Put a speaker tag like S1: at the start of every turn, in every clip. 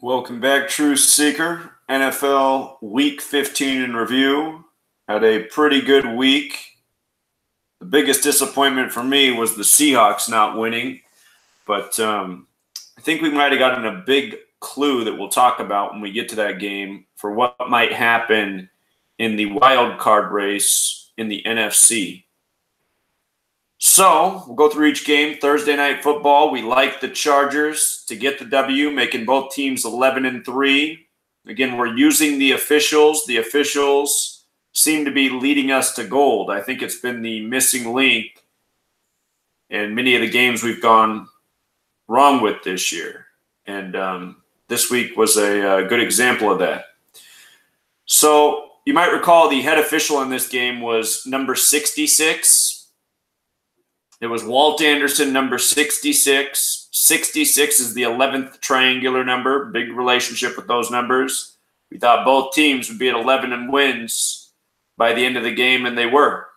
S1: Welcome back, Truth Seeker. NFL Week 15 in review. Had a pretty good week. The biggest disappointment for me was the Seahawks not winning, but I think we might have gotten a big clue that we'll talk about when we get to that game for what might happen in the wild card race in the NFC. So we'll go through each game. Thursday Night Football, we like the Chargers to get the W, making both teams 11-3. Again, we're using the officials. The officials seem to be leading us to gold. I think it's been the missing link in many of the games we've gone wrong with this year. And this week was a good example of that. So you might recall the head official in this game was number 66. It was Walt Anderson, number 66. 66 is the 11th triangular number. Big relationship with those numbers. We thought both teams would be at 11 and wins by the end of the game, and they were.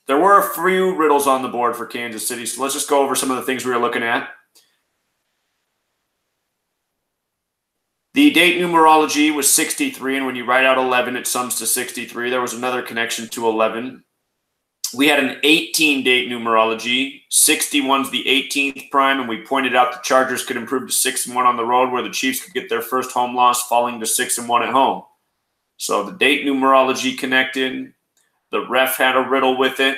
S1: There were a few riddles on the board for Kansas City, so let's just go over some of the things we were looking at. The date numerology was 63, and when you write out 11, it sums to 63. There was another connection to 11. We had an 18-date numerology. 61's the 18th prime, and we pointed out the Chargers could improve to 6-1 on the road, where the Chiefs could get their first home loss, falling to 6-1 at home. So the date numerology connected. The ref had a riddle with it.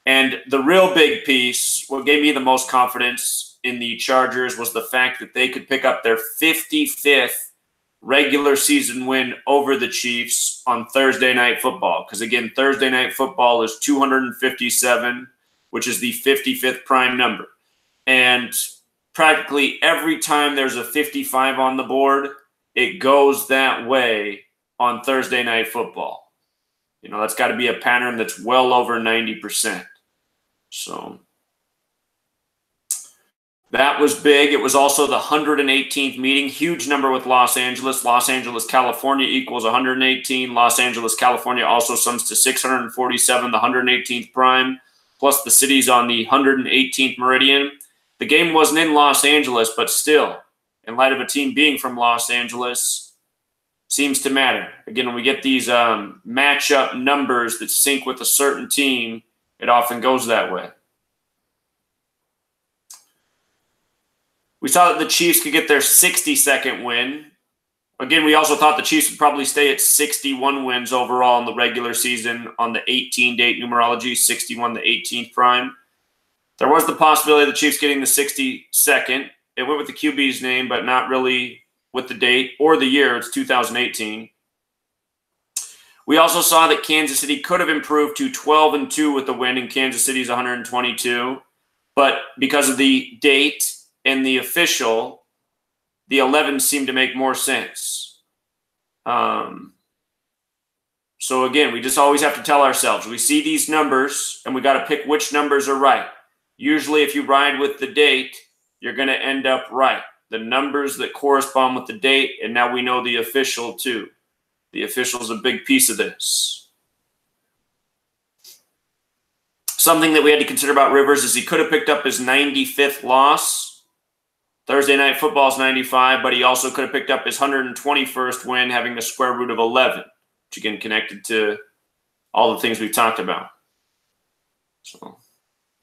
S1: And the real big piece, what gave me the most confidence in the Chargers, was the fact that they could pick up their 55th regular season win over the Chiefs on Thursday Night Football. Because, again, Thursday Night Football is 257, which is the 55th prime number. And practically every time there's a 55 on the board, it goes that way on Thursday Night Football. You know, that's got to be a pattern that's well over 90%. So that was big. It was also the 118th meeting. Huge number with Los Angeles. Los Angeles, California equals 118. Los Angeles, California also sums to 647, the 118th prime, plus the cities on the 118th meridian. The game wasn't in Los Angeles, but still, in light of a team being from Los Angeles, seems to matter. Again, when we get these matchup numbers that sync with a certain team, it often goes that way. We saw that the Chiefs could get their 62nd win. Again, we also thought the Chiefs would probably stay at 61 wins overall in the regular season on the 18-date numerology, 61 the 18th prime. There was the possibility of the Chiefs getting the 62nd. It went with the QB's name, but not really with the date or the year. It's 2018. We also saw that Kansas City could have improved to 12-2 with the win, and Kansas City's 122. But because of the date and the official, the 11 seemed to make more sense. So again, we just always have to tell ourselves, we see these numbers and we got to pick which numbers are right. Usually if you ride with the date, you're going to end up right. The numbers that correspond with the date, and now we know the official too. The official is a big piece of this. Something that we had to consider about Rivers is he could have picked up his 95th loss. Thursday Night Football is 95, but he also could have picked up his 121st win, having the square root of 11, which again connected to all the things we've talked about. So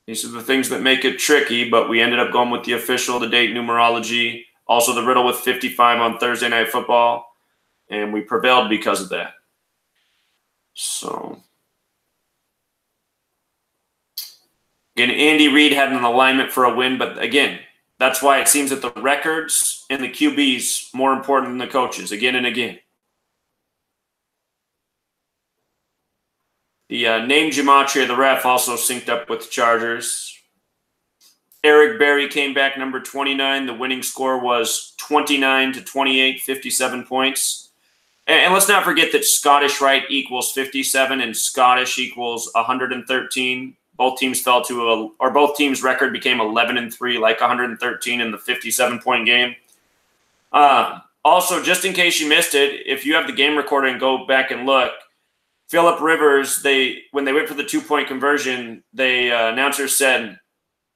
S1: these are the things that make it tricky, but we ended up going with the official, the date numerology, also the riddle with 55 on Thursday Night Football, and we prevailed because of that. So again, Andy Reid had an alignment for a win, but again, that's why it seems that the records and the QBs more important than the coaches, again and again. The name gematria of the ref also synced up with the Chargers. Eric Berry came back number 29. The winning score was 29-28, 57 points. And let's not forget that Scottish Rite equals 57 and Scottish equals 113. Both teams fell to both teams' record became 11-3, like 113 in the 57-point game. Also, just in case you missed it, if you have the game recording, go back and look. Phillip Rivers, when they went for the 2-point conversion, the announcer said,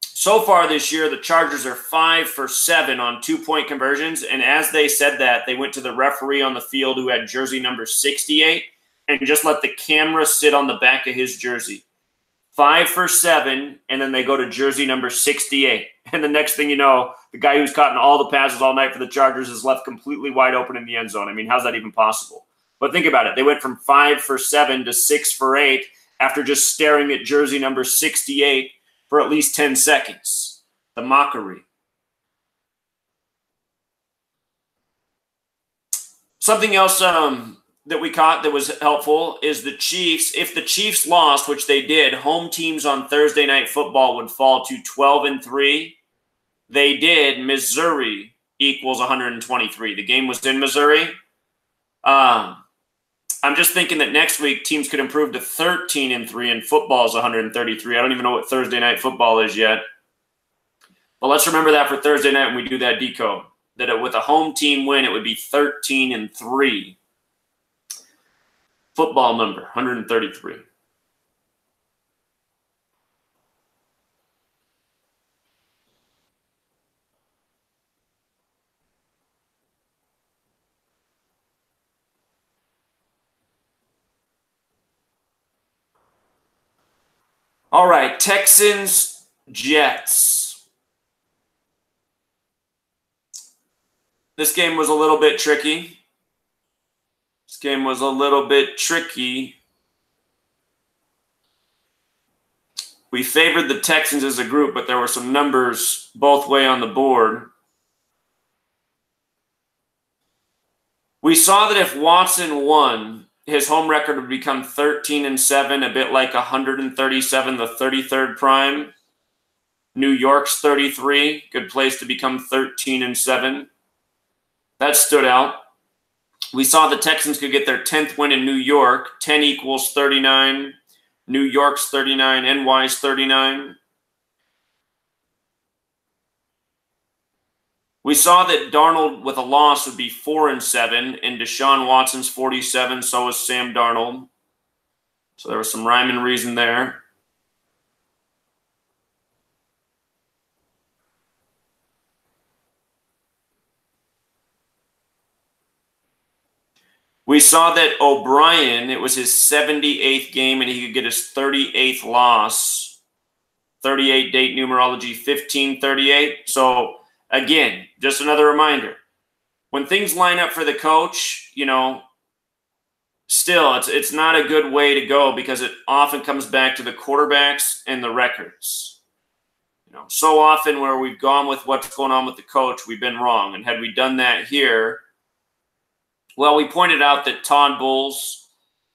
S1: So far this year, the Chargers are 5 for 7 on 2-point conversions. And as they said that, they went to the referee on the field who had jersey number 68 and just let the camera sit on the back of his jersey. 5 for 7, and then they go to jersey number 68. And the next thing you know, the guy who's caught in all the passes all night for the Chargers is left completely wide open in the end zone. I mean, how's that even possible? But think about it. They went from 5 for 7 to 6 for 8 after just staring at jersey number 68 for at least 10 seconds. The mockery. Something else that we caught that was helpful is the Chiefs. If the Chiefs lost, which they did, home teams on Thursday Night Football would fall to 12-3. They did. Missouri equals 123. The game was in Missouri. I'm just thinking that next week teams could improve to 13-3 and football is 133. I don't even know what Thursday Night Football is yet. But let's remember that for Thursday night when we do that decode. That with a home team win, it would be 13-3. Football number, 133. All right, Texans, Jets. This game was a little bit tricky. We favored the Texans as a group, but there were some numbers both way on the board. We saw that if Watson won, his home record would become 13-7, a bit like 137, the 33rd prime. New York's 33, good place to become 13-7. That stood out. We saw the Texans could get their 10th win in New York. 10 equals 39. New York's 39, NY's 39. We saw that Darnold with a loss would be 4-7, and Deshaun Watson's 47, so is Sam Darnold. So there was some rhyme and reason there. We saw that O'Brien, it was his 78th game, and he could get his 38th loss. 38 date numerology, 1538. So again, just another reminder. When things line up for the coach, you know, still it's not a good way to go because it often comes back to the quarterbacks and the records. You know, so often where we've gone with what's going on with the coach, we've been wrong. And had we done that here, well, we pointed out that Todd Bowles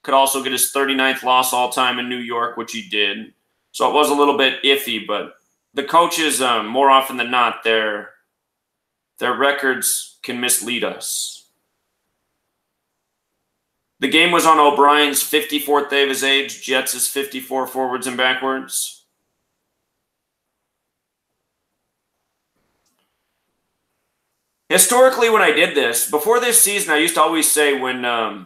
S1: could also get his 39th loss all time in New York, which he did. So it was a little bit iffy, but the coaches, more often than not, their records can mislead us. The game was on O'Brien's 54th day of his age. Jets is 54 forwards and backwards. Historically, when I did this, before this season, I used to always say when the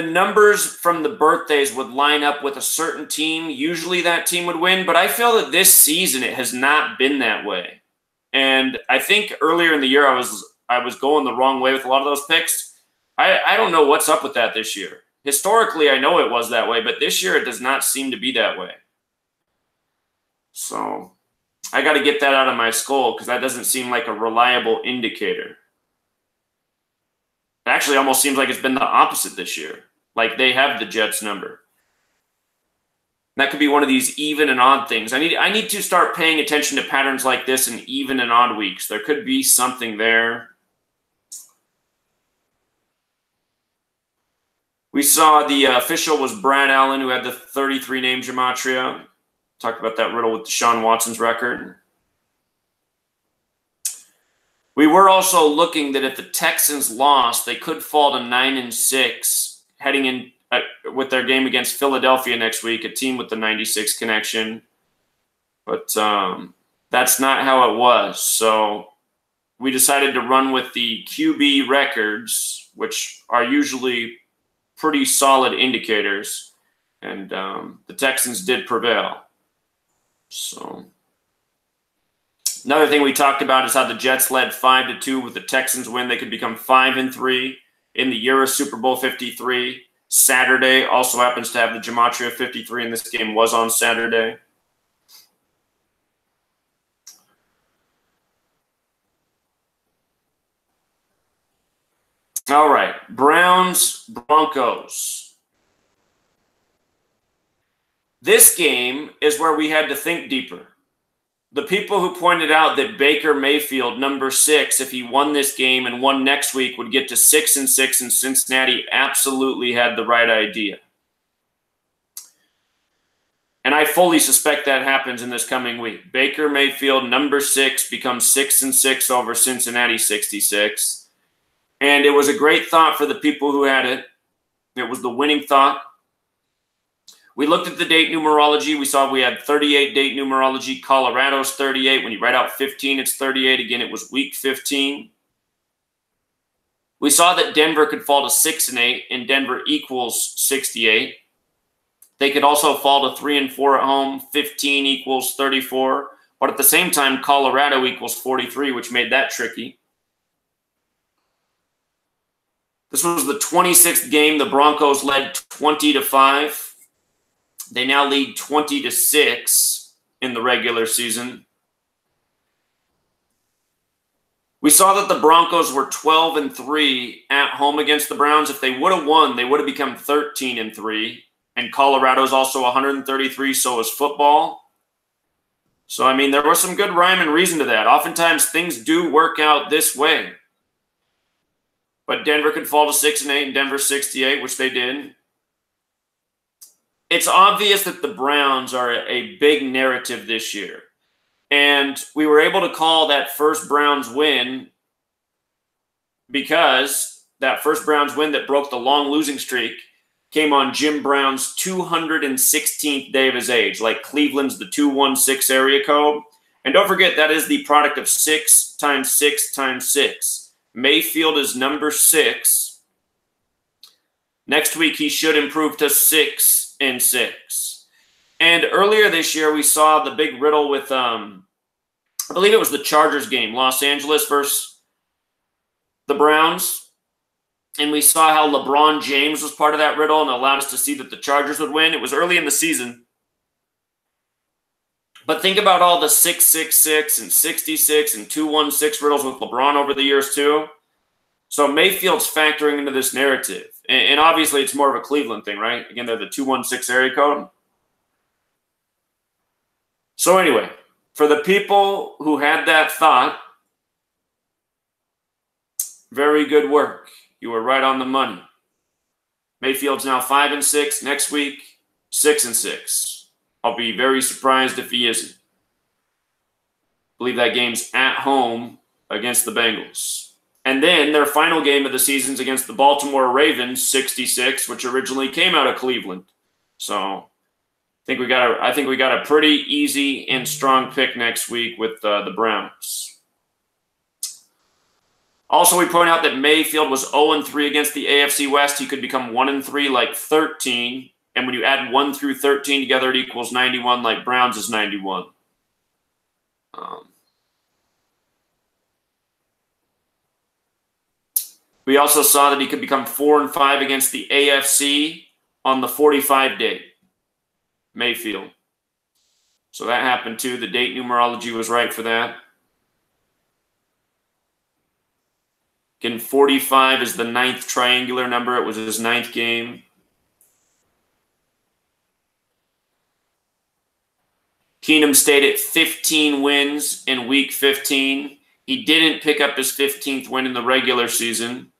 S1: numbers from the birthdays would line up with a certain team, usually that team would win. But I feel that this season, it has not been that way. And I think earlier in the year, I was going the wrong way with a lot of those picks. I don't know what's up with that this year. Historically, I know it was that way, but this year it does not seem to be that way. So I got to get that out of my skull because that doesn't seem like a reliable indicator. It actually almost seems like it's been the opposite this year. Like they have the Jets number. That could be one of these even and odd things. I need to start paying attention to patterns like this in even and odd weeks. There could be something there. We saw the official was Brad Allen, who had the 33 name gematria. Talked about that riddle with Deshaun Watson's record. We were also looking that if the Texans lost, they could fall to 9-6, heading in with their game against Philadelphia next week, a team with the 96 connection. But that's not how it was. So we decided to run with the QB records, which are usually pretty solid indicators, and the Texans did prevail. So another thing we talked about is how the Jets led 5-2 with the Texans win. They could become 5-3 in the year of Super Bowl 53. Saturday also happens to have the Gematria 53, and this game was on Saturday. All right, Browns, Broncos. This game is where we had to think deeper. The people who pointed out that Baker Mayfield, number 6, if he won this game and won next week, would get to 6-6 in Cincinnati, absolutely had the right idea. And I fully suspect that happens in this coming week. Baker Mayfield, number 6, becomes 6-6 over Cincinnati 66. And it was a great thought for the people who had it. It was the winning thought. We looked at the date numerology. We saw we had 38 date numerology. Colorado's 38. When you write out 15, it's 38. Again, it was week 15. We saw that Denver could fall to 6-8, and Denver equals 68. They could also fall to 3-4 at home. 15 equals 34. But at the same time, Colorado equals 43, which made that tricky. This was the 26th game. The Broncos led 20-5. They now lead 20-6 in the regular season. We saw that the Broncos were 12-3 at home against the Browns. If they would have won, they would have become 13-3. And Colorado's also 133, so is football. So, I mean, there was some good rhyme and reason to that. Oftentimes, things do work out this way. But Denver could fall to 6-8 and Denver 68, which they did. It's obvious that the Browns are a big narrative this year. And we were able to call that first Browns win because that first Browns win that broke the long losing streak came on Jim Brown's 216th day of his age, like Cleveland's the 216 area code. And don't forget, that is the product of 6 times 6 times 6. Mayfield is number 6. Next week, he should improve to 6-6. And earlier this year, we saw the big riddle with, I believe it was the Chargers game, Los Angeles versus the Browns. And we saw how LeBron James was part of that riddle and allowed us to see that the Chargers would win. It was early in the season. But think about all the 666 and 66 and 216 riddles with LeBron over the years too. So Mayfield's factoring into this narrative. And obviously it's more of a Cleveland thing, right? Again, they're the 216 area code. So anyway, for the people who had that thought, very good work. You were right on the money. Mayfield's now 5-6. Next week, 6-6. I'll be very surprised if he isn't. I believe that game's at home against the Bengals. And then their final game of the season's against the Baltimore Ravens, 66, which originally came out of Cleveland. So I think we got a pretty easy and strong pick next week with the Browns. Also, we point out that Mayfield was 0-3 against the AFC West. He could become 1-3 like 13. And when you add 1 through 13 together, it equals 91, like Browns is 91. We also saw that he could become 4-5 against the AFC on the 45 date, Mayfield. So that happened too. The date numerology was right for that. Again, 45 is the 9th triangular number. It was his 9th game. Keenum stayed at 15 wins in week 15. He didn't pick up his 15th win in the regular season.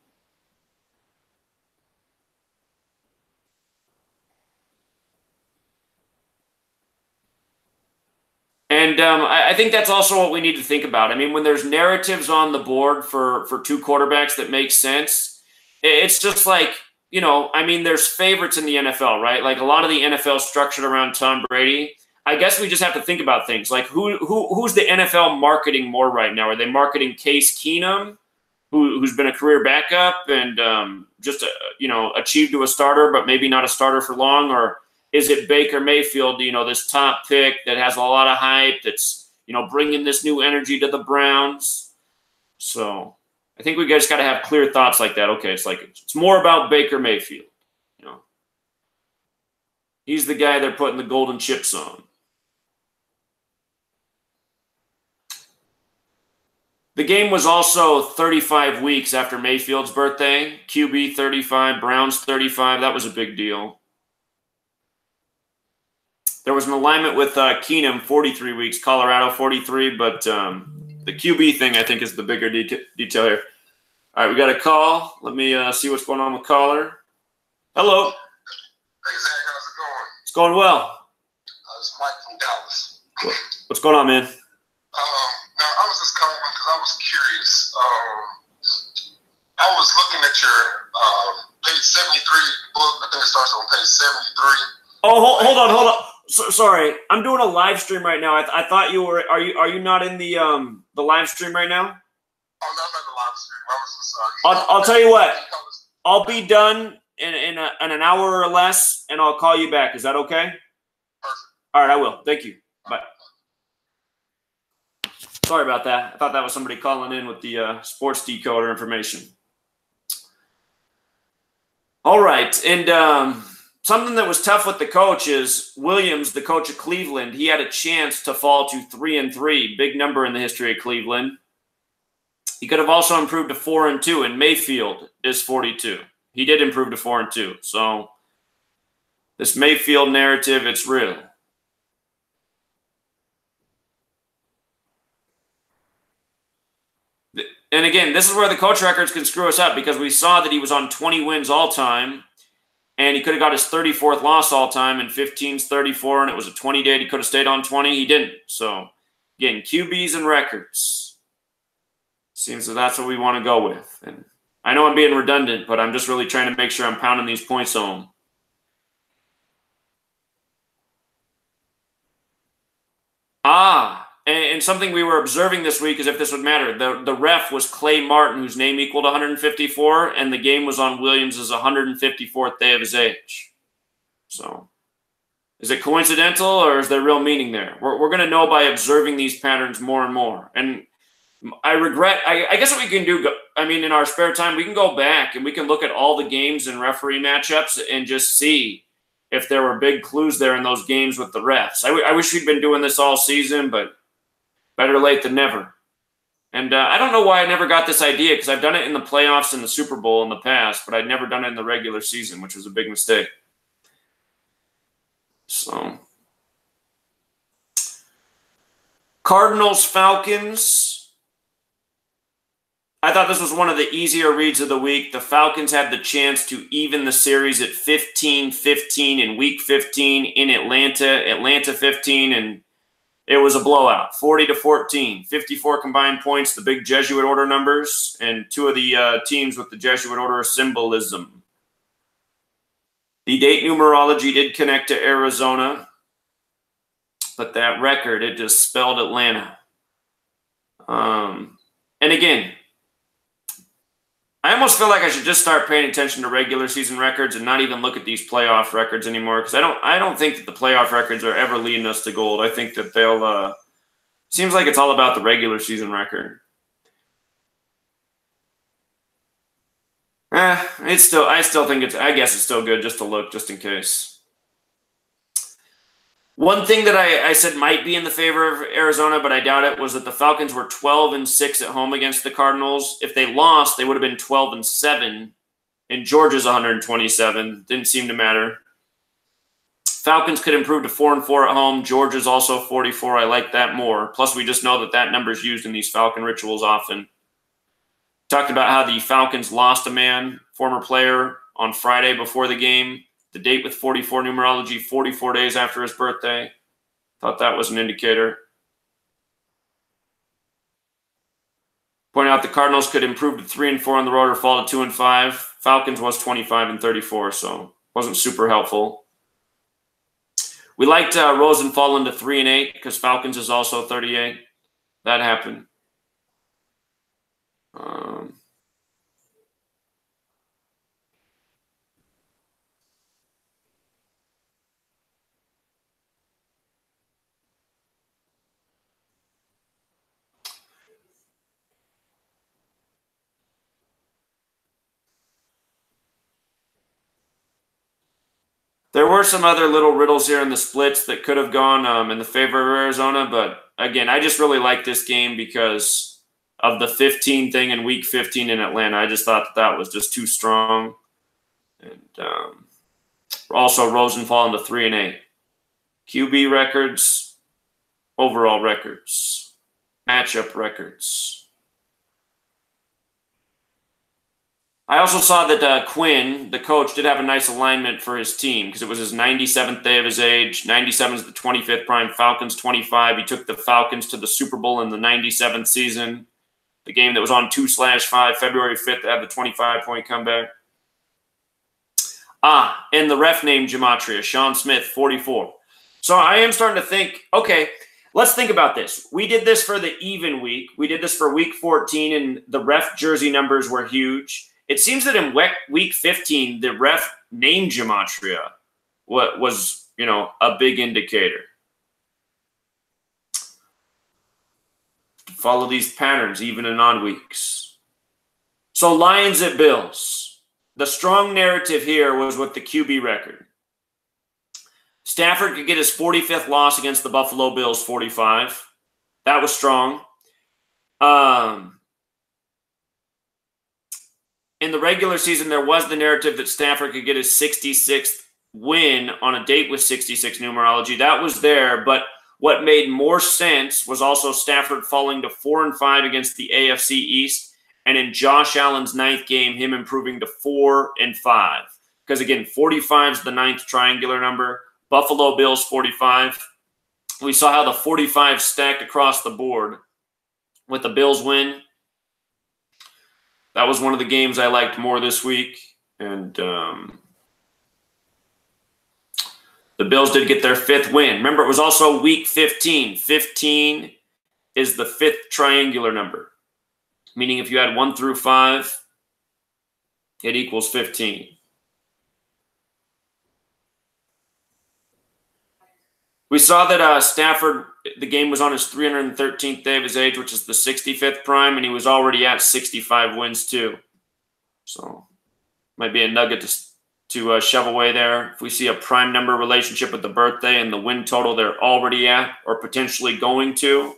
S1: And I think that's also what we need to think about. I mean, when there's narratives on the board for two quarterbacks that make sense, it's just like, you know, I mean, there's favorites in the NFL, right? Like a lot of the NFL is structured around Tom Brady. I guess we just have to think about things like who's the NFL marketing more right now? Are they marketing Case Keenum, who's been a career backup and just achieved to a starter, but maybe not a starter for long? Or is it Baker Mayfield, this top pick that has a lot of hype, that's, bringing this new energy to the Browns? So I think we just got to have clear thoughts like that. Okay, it's more about Baker Mayfield. He's the guy they're putting the golden chips on. The game was also 35 weeks after Mayfield's birthday. QB 35, Browns 35. That was a big deal. There was an alignment with Keenum, 43 weeks, Colorado 43, but the QB thing, I think, is the bigger detail here. All right, we got a call. Let me see what's going on with caller. Hello.
S2: Hey, Zach, how's it going?
S1: It's going well.
S2: It's Mike from Dallas.
S1: What's going on, man?
S2: Now, I was just calling because I was curious. I was looking at your page 73 book. I think it starts on page 73.
S1: Oh, hold on. Sorry, I'm doing a live stream right now. I thought you were. Are you not in the live stream right now?
S2: Oh, no, I'm not in the live stream. I was just.
S1: I'll tell you what. I'll be done in an hour or less, and I'll call you back. Is that okay?
S2: Perfect.
S1: All right, I will. Thank you. Bye. Sorry about that. I thought that was somebody calling in with the sports decoder information. All right, and something that was tough with the coach is Williams, the coach of Cleveland. He had a chance to fall to 3-3, big number in the history of Cleveland. He could have also improved to 4-2, and Mayfield is 42. He did improve to 4-2. So this Mayfield narrative, it's real. And again, this is where the coach records can screw us up, because we saw that he was on 20 wins all time, and he could have got his 34th loss all time, and 15's 34, and it was a 20 day. He could have stayed on 20. He didn't. So again, QBs and records. Seems that that's what we want to go with. And I know I'm being redundant, but I'm just really trying to make sure I'm pounding these points home. And something we were observing this week, as if this would matter, the ref was Clay Martin, whose name equaled 154, and the game was on Williams' 154th day of his age. So is it coincidental, or is there real meaning there? We're going to know by observing these patterns more and more. And I guess what we can do, in our spare time, we can go back and we can look at all the games and referee matchups and just see if there were big clues there in those games with the refs. I wish we'd been doing this all season, but better late than never. And I don't know why I never got this idea, because I've done it in the playoffs and the Super Bowl in the past, but I'd never done it in the regular season, which was a big mistake. So, Cardinals, Falcons. I thought this was one of the easier reads of the week. The Falcons had the chance to even the series at 15-15 in week 15 in Atlanta 15, and it was a blowout, 40-14, 54 combined points, the big Jesuit order numbers, and two of the teams with the Jesuit order symbolism. The date numerology did connect to Arizona, but that record, it just spelled Atlanta. And again, I almost feel like I should just start paying attention to regular season records and not even look at these playoff records anymore, because I don't think that the playoff records are ever leading us to gold. I think that they'll seems like it's all about the regular season record. I still think I guess it's still good just to look, just in case. One thing that I said might be in the favor of Arizona, but I doubt it, was that the Falcons were 12-6 at home against the Cardinals. If they lost, they would have been 12-7, and Georgia's 127. Didn't seem to matter. Falcons could improve to 4-4 at home. Georgia's also 44. I like that more. Plus, we just know that that number is used in these Falcon rituals often. Talked about how the Falcons lost a man, former player, on Friday before the game. The date with 44 numerology, 44 days after his birthday. Thought that was an indicator. Point out the Cardinals could improve to 3-4 on the road or fall to 2-5. Falcons was 25-34, so wasn't super helpful. We liked Rosen falling to 3-8 because Falcons is also 38. That happened. There were some other little riddles here in the splits that could have gone in the favor of Arizona, but again, I just really like this game because of the 15 thing in Week 15 in Atlanta. I just thought that was just too strong. And also Rosenthal into 3-8. QB records, overall records, matchup records. I also saw that Quinn, the coach, did have a nice alignment for his team because it was his 97th day of his age. 97 is the 25th prime. Falcons 25. He took the Falcons to the Super Bowl in the 97th season. The game that was on 2/5, February 5th, had the 25-point comeback. And the ref named Gematria, Sean Smith, 44. So I am starting to think, okay, let's think about this. We did this for the even week. We did this for Week 14, and the ref jersey numbers were huge. It seems that in Week 15, the ref named Gematria what was, a big indicator. Follow these patterns even in odd weeks. So Lions at Bills. The strong narrative here was with the QB record. Stafford could get his 45th loss against the Buffalo Bills, 45. That was strong. In the regular season, there was the narrative that Stafford could get his 66th win on a date with 66 numerology. That was there, but what made more sense was also Stafford falling to 4-5 against the AFC East, and in Josh Allen's 9th game, him improving to 4-5. Because again, 45 is the 9th triangular number. Buffalo Bills 45. We saw how the 45 stacked across the board with the Bills win. That was one of the games I liked more this week. And the Bills did get their 5th win. Remember, it was also Week 15. 15 is the 5th triangular number, meaning if you had 1 through 5, it equals 15. We saw that Stafford, the game was on his 313th day of his age, which is the 65th prime, and he was already at 65 wins too. So might be a nugget to shove away there. If we see a prime number relationship with the birthday and the win total they're already at or potentially going to,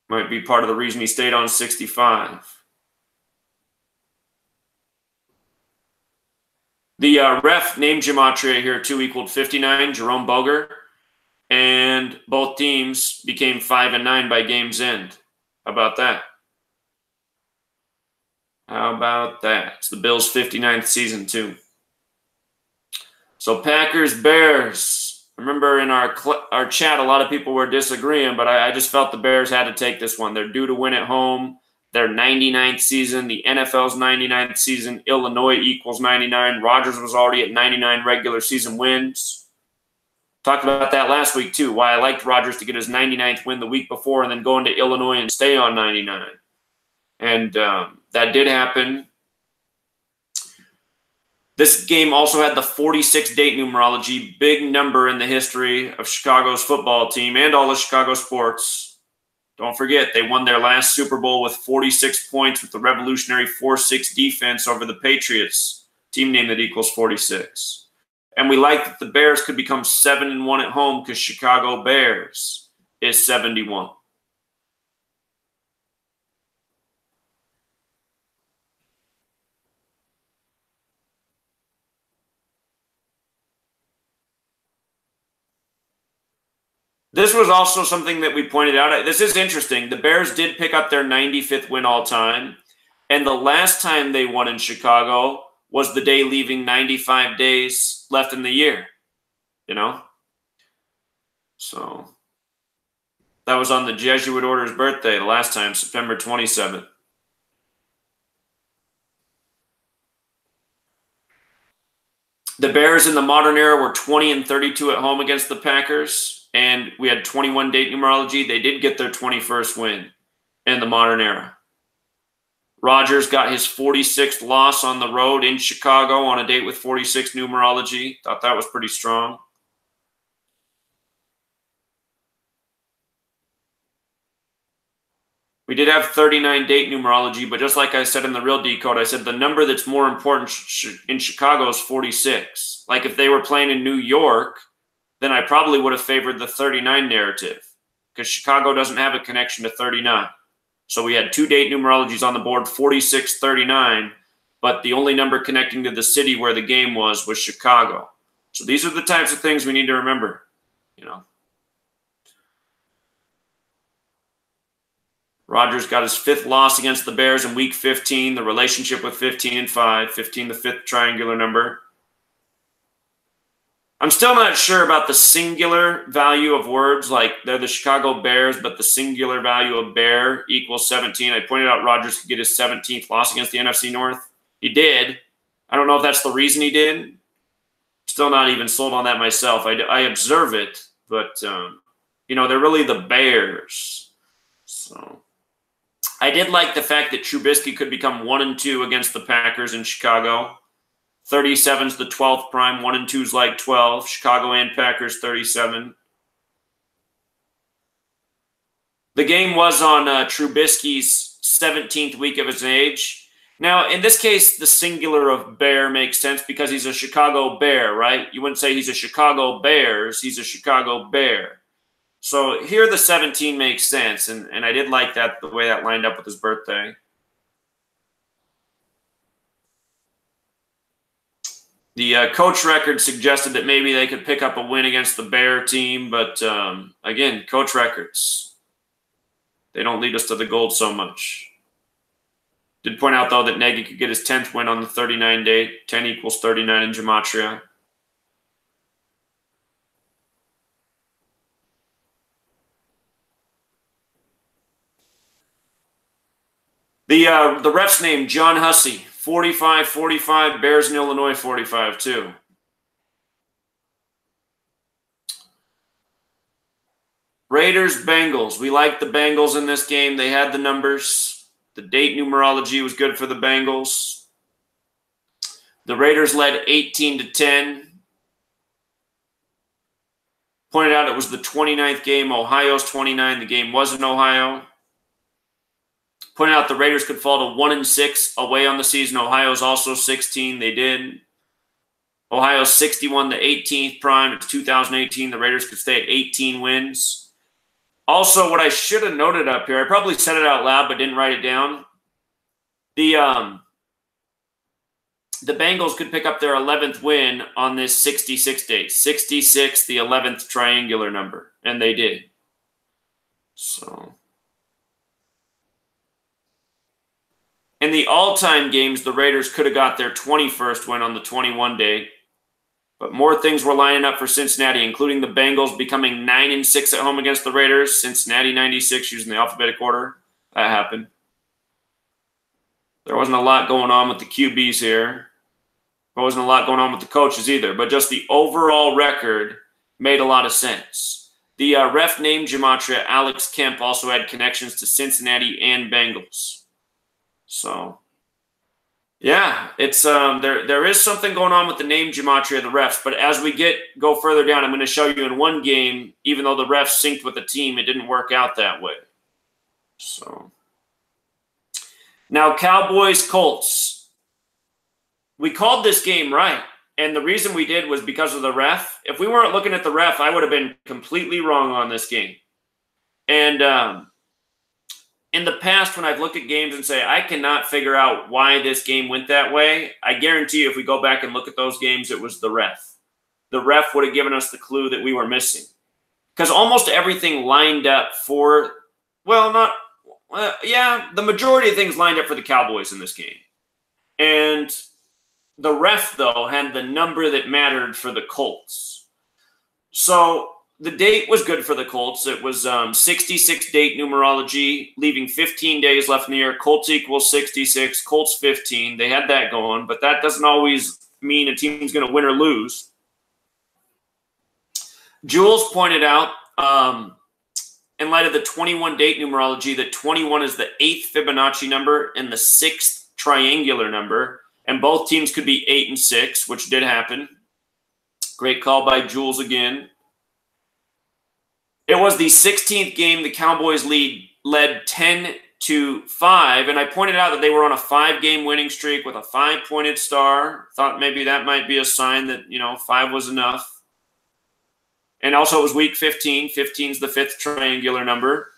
S1: might be part of the reason he stayed on 65. The ref named Gematria here too equaled 59, Jerome Boger, and both teams became 5-9 by game's end. How about that? How about that? It's the Bills' 59th season too. So Packers-Bears. Remember in our chat, a lot of people were disagreeing, but I just felt the Bears had to take this one. They're due to win at home. Their 99th season, the NFL's 99th season, Illinois equals 99. Rodgers was already at 99 regular season wins. Talked about that last week too, why I liked Rodgers to get his 99th win the week before and then go into Illinois and stay on 99. And that did happen. This game also had the 46 date numerology, big number in the history of Chicago's football team and all of Chicago sports. Don't forget, they won their last Super Bowl with 46 points with the revolutionary 4-6 defense over the Patriots, team name that equals 46. And we like that the Bears could become 7-1 at home because Chicago Bears is 71. This was also something that we pointed out. This is interesting. The Bears did pick up their 95th win all time. And the last time they won in Chicago was the day leaving 95 days left in the year. So that was on the Jesuit order's birthday the last time, September 27th. The Bears in the modern era were 20-32 at home against the Packers. And we had 21 date numerology. They did get their 21st win in the modern era. Rodgers got his 46th loss on the road in Chicago on a date with 46 numerology. Thought that was pretty strong. We did have 39 date numerology, but just like I said in the real decode, I said the number that's more important in Chicago is 46. Like if they were playing in New York, then I probably would have favored the 39 narrative because Chicago doesn't have a connection to 39. So we had 2 date numerologies on the board, 46, 39, but the only number connecting to the city where the game was Chicago. So these are the types of things we need to remember, you know. Rodgers got his 5th loss against the Bears in week 15, the relationship with 15 and 5, 15 the 5th triangular number. I'm still not sure about the singular value of words, like they're the Chicago Bears, but the singular value of bear equals 17. I pointed out Rodgers could get his 17th loss against the NFC North. He did. I don't know if that's the reason he did. Still not even sold on that myself. I observe it, but, you know, they're really the Bears. So I did like the fact that Trubisky could become 1-2 against the Packers in Chicago. 37's the 12th prime. 1-2's like 12. Chicago and Packers 37. The game was on Trubisky's 17th week of his age. Now, in this case, the singular of bear makes sense because he's a Chicago Bear, right? You wouldn't say he's a Chicago Bears. He's a Chicago Bear. So here the 17 makes sense, and I did like that, the way that lined up with his birthday. The coach record suggested that maybe they could pick up a win against the Bear team, but again, coach records, they don't lead us to the gold so much. Did point out, though, that Nagy could get his 10th win on the 39 date. 10 equals 39 in Gematria. The ref's name, John Hussey, 45-45, Bears in Illinois 45 too. Raiders, Bengals. We like the Bengals in this game. They had the numbers. The date numerology was good for the Bengals. The Raiders led 18-10. Pointed out it was the 29th game. Ohio's 29. The game was in Ohio. Pointed out the Raiders could fall to 1-6 away on the season. Ohio's also 16. They did. Ohio's 61, the 18th prime. It's 2018. The Raiders could stay at 18 wins. Also, what I should have noted up here, I probably said it out loud but didn't write it down. The Bengals could pick up their 11th win on this 66 date. 66, the 11th triangular number. And they did. So... in the all-time games, the Raiders could have got their 21st win on the 21 date. But more things were lining up for Cincinnati, including the Bengals becoming 9-6 at home against the Raiders. Cincinnati 96 using the alphabetic order. That happened. There wasn't a lot going on with the QBs here. There wasn't a lot going on with the coaches either. But just the overall record made a lot of sense. The ref named Gematria, Alex Kemp, also had connections to Cincinnati and Bengals. So, yeah, it's there is something going on with the name Gematria of the refs. But as we go further down, I'm going to show you in one game, even though the refs synced with the team, it didn't work out that way. So, now Cowboys Colts. We called this game right, and the reason we did was because of the ref. If we weren't looking at the ref, I would have been completely wrong on this game. And in the past, when I've looked at games and say, I cannot figure out why this game went that way, I guarantee you if we go back and look at those games, it was the ref. The ref would have given us the clue that we were missing. Because almost everything lined up for, well, the majority of things lined up for the Cowboys in this game. And the ref, though, had the number that mattered for the Colts. So the date was good for the Colts. It was 66 date numerology, leaving 15 days left in the year. Colts equals 66, Colts 15. They had that going, but that doesn't always mean a team's going to win or lose. Jules pointed out, in light of the 21 date numerology, that 21 is the 8th Fibonacci number and the 6th triangular number, and both teams could be 8 and 6, which did happen. Great call by Jules again. It was the 16th game. The Cowboys led 10 to 5, and I pointed out that they were on a 5-game winning streak with a 5-pointed star. Thought maybe that might be a sign that, 5 was enough. And also it was week 15. 15 is the 5th triangular number.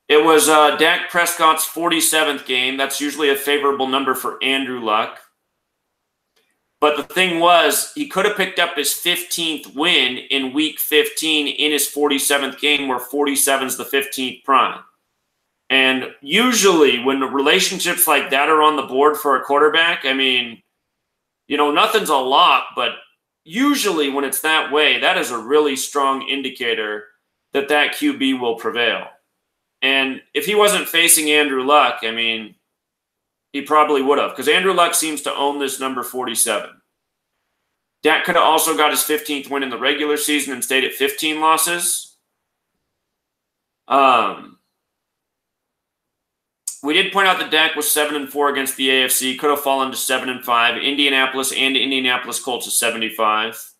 S1: It was Dak Prescott's 47th game. That's usually a favorable number for Andrew Luck. But the thing was, he could have picked up his 15th win in week 15 in his 47th game, where 47 is the 15th prime. And usually when relationships like that are on the board for a quarterback, I mean, nothing's a lock, but usually when it's that way, that is a really strong indicator that QB will prevail. And if he wasn't facing Andrew Luck, I mean, he probably would have, because Andrew Luck seems to own this number 47. Dak could have also got his 15th win in the regular season and stayed at 15 losses. We did point out that Dak was 7-4 against the AFC, could have fallen to 7-5. Indianapolis and Indianapolis Colts is 75.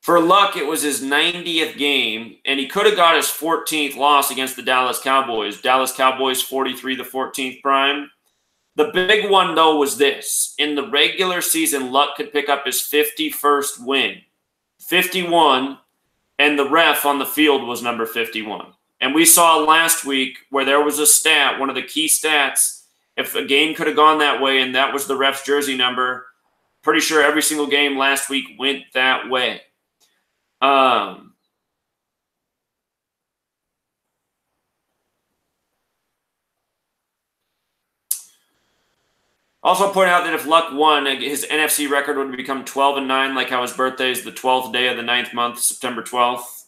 S1: For Luck, it was his 90th game, and he could have got his 14th loss against the Dallas Cowboys. Dallas Cowboys 43, the 14th prime. The big one, though, was this. In the regular season, Luck could pick up his 51st win. 51, and the ref on the field was number 51. And we saw last week where there was a stat, one of the key stats, if a game could have gone that way and that was the ref's jersey number, pretty sure every single game last week went that way. Also point out that if Luck won, his NFC record would become 12-9, like how his birthday is the 12th day of the 9th month, September 12th.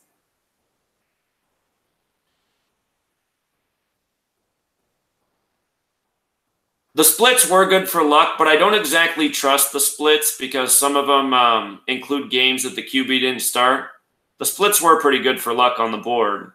S1: The splits were good for Luck, but I don't exactly trust the splits because some of them include games that the QB didn't start. The splits were pretty good for Luck on the board.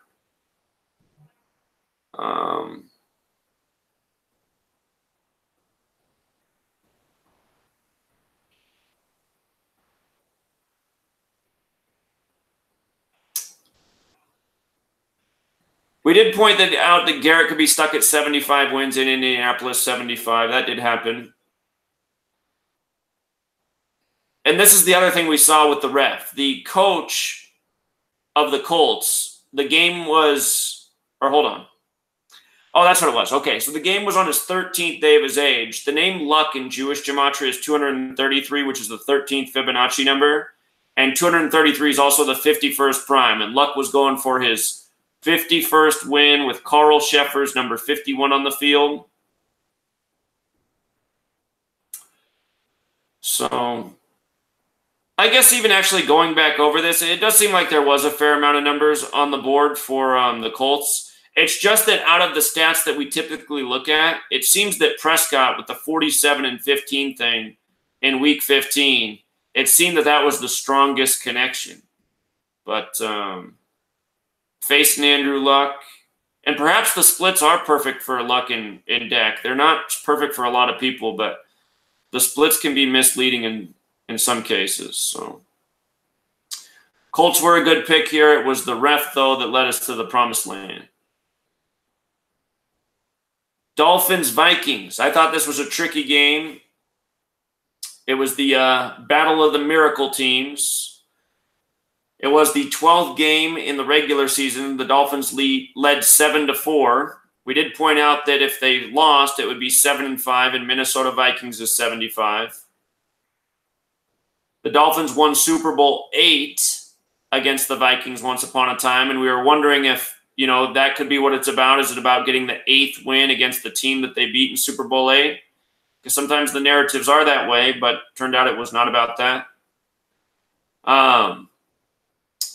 S1: We did point out that Garrett could be stuck at 75 wins in Indianapolis, 75. That did happen. And this is the other thing we saw with the ref. The coach of the Colts, the game was, or hold on. Oh, that's what it was. Okay, so the game was on his 13th day of his age. The name Luck in Jewish gematria is 233, which is the 13th Fibonacci number. And 233 is also the 51st prime. And Luck was going for his 51st win with Carl Sheffers, number 51 on the field. So I guess even actually going back over this, it does seem like there was a fair amount of numbers on the board for the Colts. It's just that out of the stats that we typically look at, it seems that Prescott with the 47-15 thing in week 15, it seemed that was the strongest connection. But facing Andrew Luck, and perhaps the splits are perfect for Luck and Dak. They're not perfect for a lot of people, but the splits can be misleading in some cases. So Colts were a good pick here. It was the ref, though, that led us to the promised land. Dolphins-Vikings. I thought this was a tricky game. It was the battle of the miracle teams. It was the 12th game in the regular season. The Dolphins led 7-4. We did point out that if they lost, it would be 7-5, and Minnesota Vikings is 75. The Dolphins won Super Bowl 8 against the Vikings once upon a time, and we were wondering if, that could be what it's about. Is it about getting the 8th win against the team that they beat in Super Bowl 8? Because sometimes the narratives are that way, but turned out it was not about that.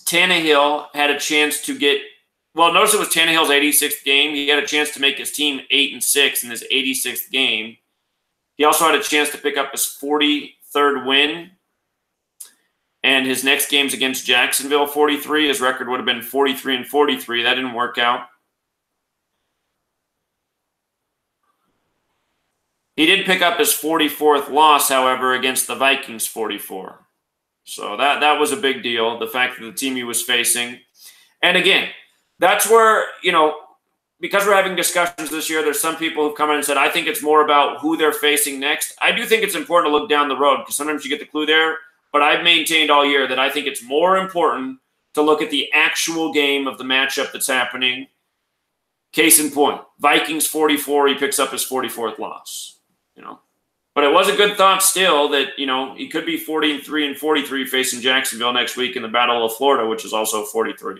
S1: Tannehill had a chance to get – well, notice it was Tannehill's 86th game. He had a chance to make his team 8-6 in his 86th game. He also had a chance to pick up his 43rd win. And his next game's against Jacksonville, 43. His record would have been 43-43. That didn't work out. He did pick up his 44th loss, however, against the Vikings 44. So that was a big deal, the fact that the team he was facing. And again, that's where, because we're having discussions this year, there's some people who've come in and said, I think it's more about who they're facing next. I do think it's important to look down the road because sometimes you get the clue there. But I've maintained all year that I think it's more important to look at the actual game of the matchup that's happening. Case in point, Vikings 44, he picks up his 44th loss. But it was a good thought still that, he could be 40-3 and 43 facing Jacksonville next week in the Battle of Florida, which is also 43.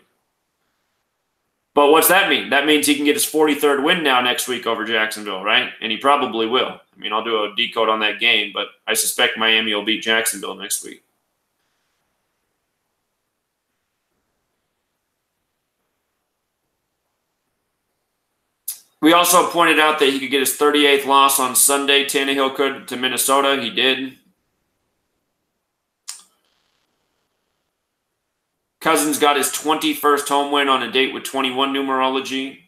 S1: But what's that mean? That means he can get his 43rd win now next week over Jacksonville, right? And he probably will. I'll do a decode on that game, but I suspect Miami will beat Jacksonville next week. We also pointed out that he could get his 38th loss on Sunday. Tannehill could to Minnesota. He did. Cousins got his 21st home win on a date with 21 numerology.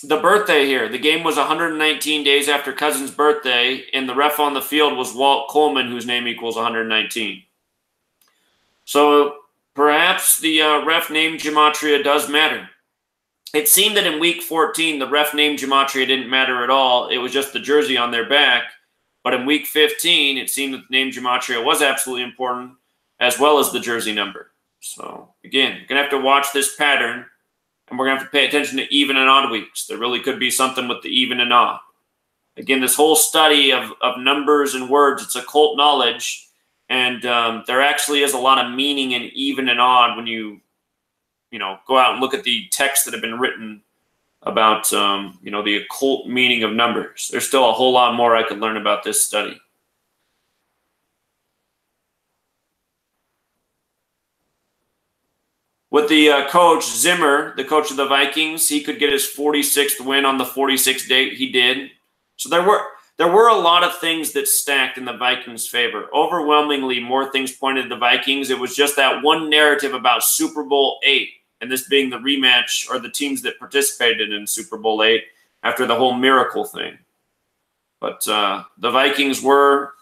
S1: The birthday here, the game was 119 days after Cousins' birthday, and the ref on the field was Walt Coleman, whose name equals 119. So perhaps the ref name gematria does matter. It seemed that in week 14, the ref name gematria didn't matter at all. It was just the jersey on their back. But in week 15, it seemed that the name gematria was absolutely important, as well as the jersey number. So again, you're going to have to watch this pattern. And we're going to have to pay attention to even and odd weeks. There really could be something with the even and odd. Again, this whole study of numbers and words, it's occult knowledge. And there actually is a lot of meaning in even and odd when you go out and look at the texts that have been written about, the occult meaning of numbers. There's still a whole lot more I could learn about this study. With the coach, Zimmer, the coach of the Vikings, he could get his 46th win on the 46th date. He did. So there were a lot of things that stacked in the Vikings' favor. Overwhelmingly, more things pointed to the Vikings. It was just that one narrative about Super Bowl VIII, and this being the rematch or the teams that participated in Super Bowl VIII after the whole miracle thing. But the Vikings were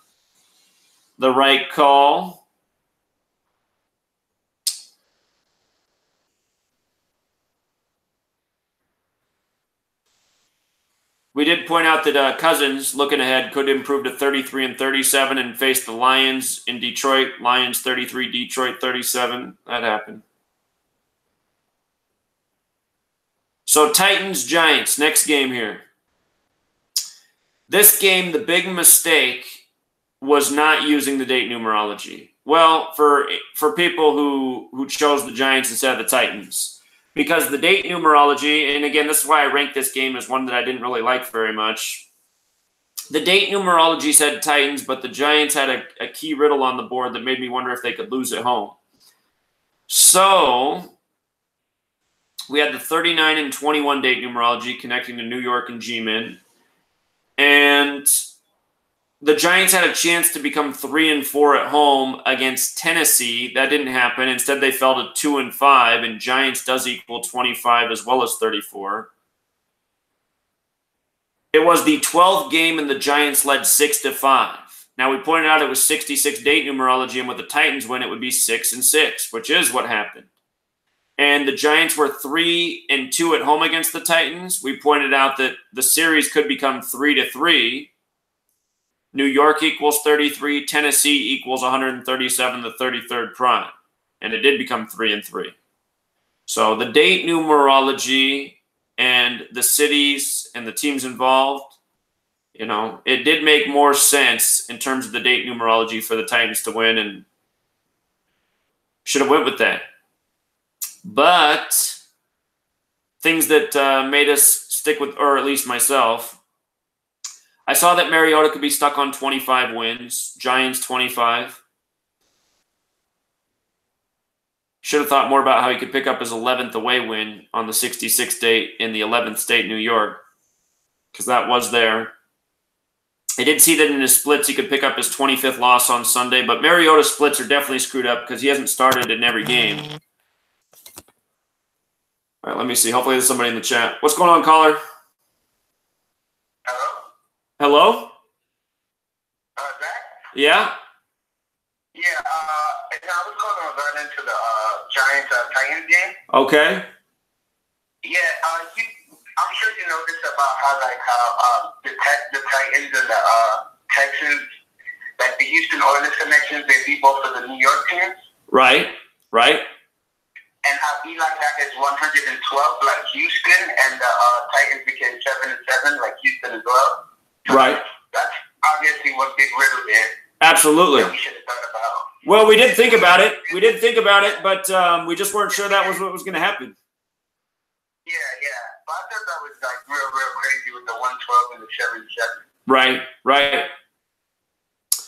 S1: the right call. We did point out that Cousins, looking ahead, could improve to 33-37 and face the Lions in Detroit. Lions 33, Detroit 37. That happened. So Titans, Giants, next game here. This game, the big mistake was not using the date numerology. Well, for people who chose the Giants instead of the Titans. Because the date numerology, and again, this is why I ranked this game as one that I didn't really like very much. The date numerology said Titans, but the Giants had a key riddle on the board that made me wonder if they could lose at home. So we had the 39 and 21 date numerology connecting to New York and G-Min. And the Giants had a chance to become 3-4 at home against Tennessee. That didn't happen. Instead, they fell to 2-5, and Giants does equal 25 as well as 34. It was the 12th game, and the Giants led 6-5. Now, we pointed out it was 66 date numerology, and with the Titans win, it would be 6-6, which is what happened. And the Giants were 3-2 at home against the Titans. We pointed out that the series could become 3-3. New York equals 33. Tennessee equals 137, the 33rd prime. And it did become 3-3. So the date numerology and the cities and the teams involved, it did make more sense in terms of the date numerology for the Titans to win, and should have went with that. But things that made us stick with, or at least myself, I saw that Mariota could be stuck on 25 wins. Giants 25. Should have thought more about how he could pick up his 11th away win on the 66th date in the 11th state, New York, because that was there. I did see that in his splits he could pick up his 25th loss on Sunday, but Mariota's splits are definitely screwed up because he hasn't started in every game. All right, let me see. Hopefully there's somebody in the chat. What's going on, caller?
S2: Hello?
S1: Hello?
S2: Zach?
S1: Yeah?
S2: Yeah, I was going to run into the Giants-Titans game.
S1: Okay.
S2: Yeah, I'm sure you noticed about how the Titans and the Texans, like the Houston Oilers connections, they beat both of the New York teams.
S1: Right.
S2: And how Eli got his 112 like Houston, and the Titans became 7-7 like Houston as well. So
S1: right.
S2: That's obviously one big riddle there.
S1: Absolutely.
S2: That we should have thought about.
S1: Well, we did think about it. But we just weren't sure that was what was going to happen.
S2: Yeah. But I thought that was like real crazy with the 112 and the 7-7.
S1: Right.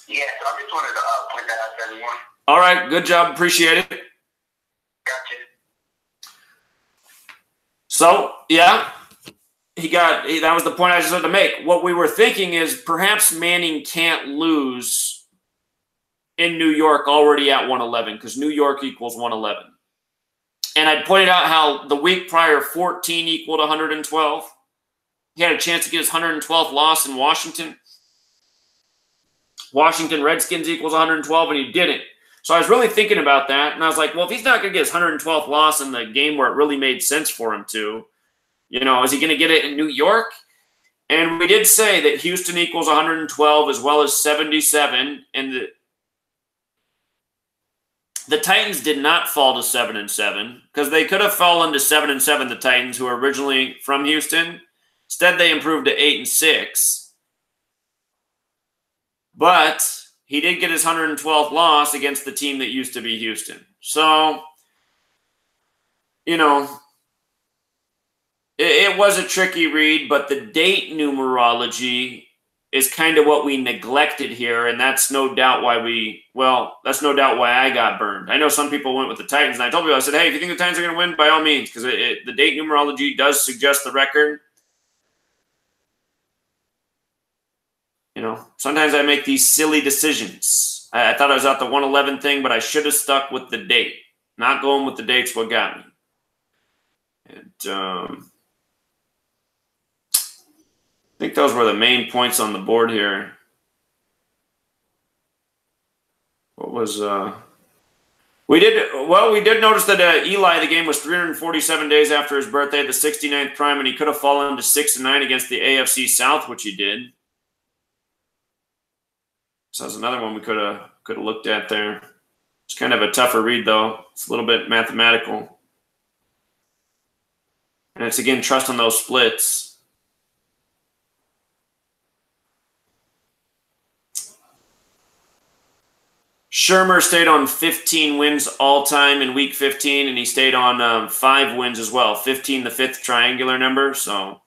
S2: Yeah, so I just wanted to point that out to everyone.
S1: All right, good job. Appreciate it.
S2: Gotcha.
S1: So, yeah, that was the point I just had to make. What we were thinking is perhaps Manning can't lose in New York already at 111 because New York equals 111. And I pointed out how the week prior, 14 equaled 112. He had a chance to get his 112th loss in Washington. Washington Redskins equals 112, and he didn't. So I was really thinking about that, and I was like, well, if he's not going to get his 112th loss in the game where it really made sense for him to, is he going to get it in New York? And we did say that Houston equals 112 as well as 77, and the Titans did not fall to 7-7 because they could have fallen to 7-7, the Titans, who are originally from Houston. Instead, they improved to 8-6. But he did get his 112th loss against the team that used to be Houston. So, it was a tricky read, but the date numerology is kind of what we neglected here, and that's no doubt why I got burned. I know some people went with the Titans, and I told people, I said, hey, if you think the Titans are going to win, by all means, because the date numerology does suggest the record. Sometimes I make these silly decisions. I thought I was at the 111 thing, but I should have stuck with the date. Not going with the date's what got me. And I think those were the main points on the board here. What was we did notice that Eli, the game was 347 days after his birthday, the 69th prime, and he could have fallen to 6-9 against the AFC South, which he did. So that's another one we could have looked at there. It's kind of a tougher read, though. It's a little bit mathematical. And it's, again, trust on those splits. Shermer stayed on 15 wins all-time in Week 15, and he stayed on 5 wins as well. 15, the fifth triangular number. So,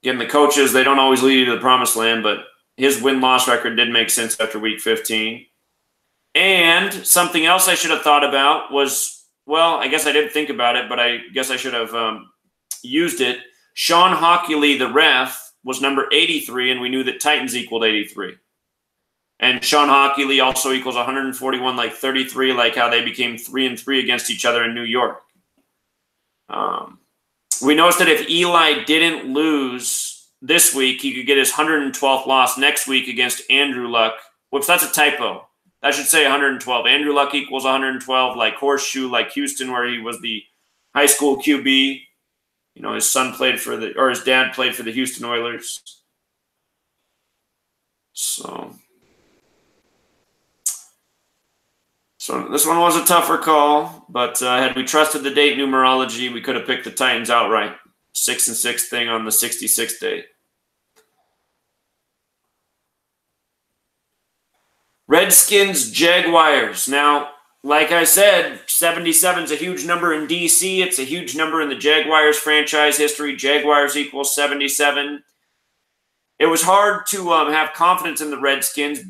S1: again, the coaches, they don't always lead you to the promised land, but his win-loss record did make sense after Week 15. And something else I should have thought about was, well, I guess I didn't think about it, but I guess I should have used it. Sean Hockley, the ref, was number 83, and we knew that Titans equaled 83. And Sean Hockley also equals 141, like 33, like how they became 3-3 against each other in New York. We noticed that if Eli didn't lose this week, he could get his 112th loss next week against Andrew Luck. Whoops, that's a typo. That should say 112. Andrew Luck equals 112, like Horseshoe, like Houston, where he was the high school QB. His son played his dad played for the Houston Oilers. So this one was a tougher call, but had we trusted the date numerology, we could have picked the Titans outright. 6-6 thing on the 66th day. Redskins, Jaguars. Now, like I said, 77 is a huge number in DC. It's a huge number in the Jaguars franchise history. Jaguars equals 77. It was hard to have confidence in the Redskins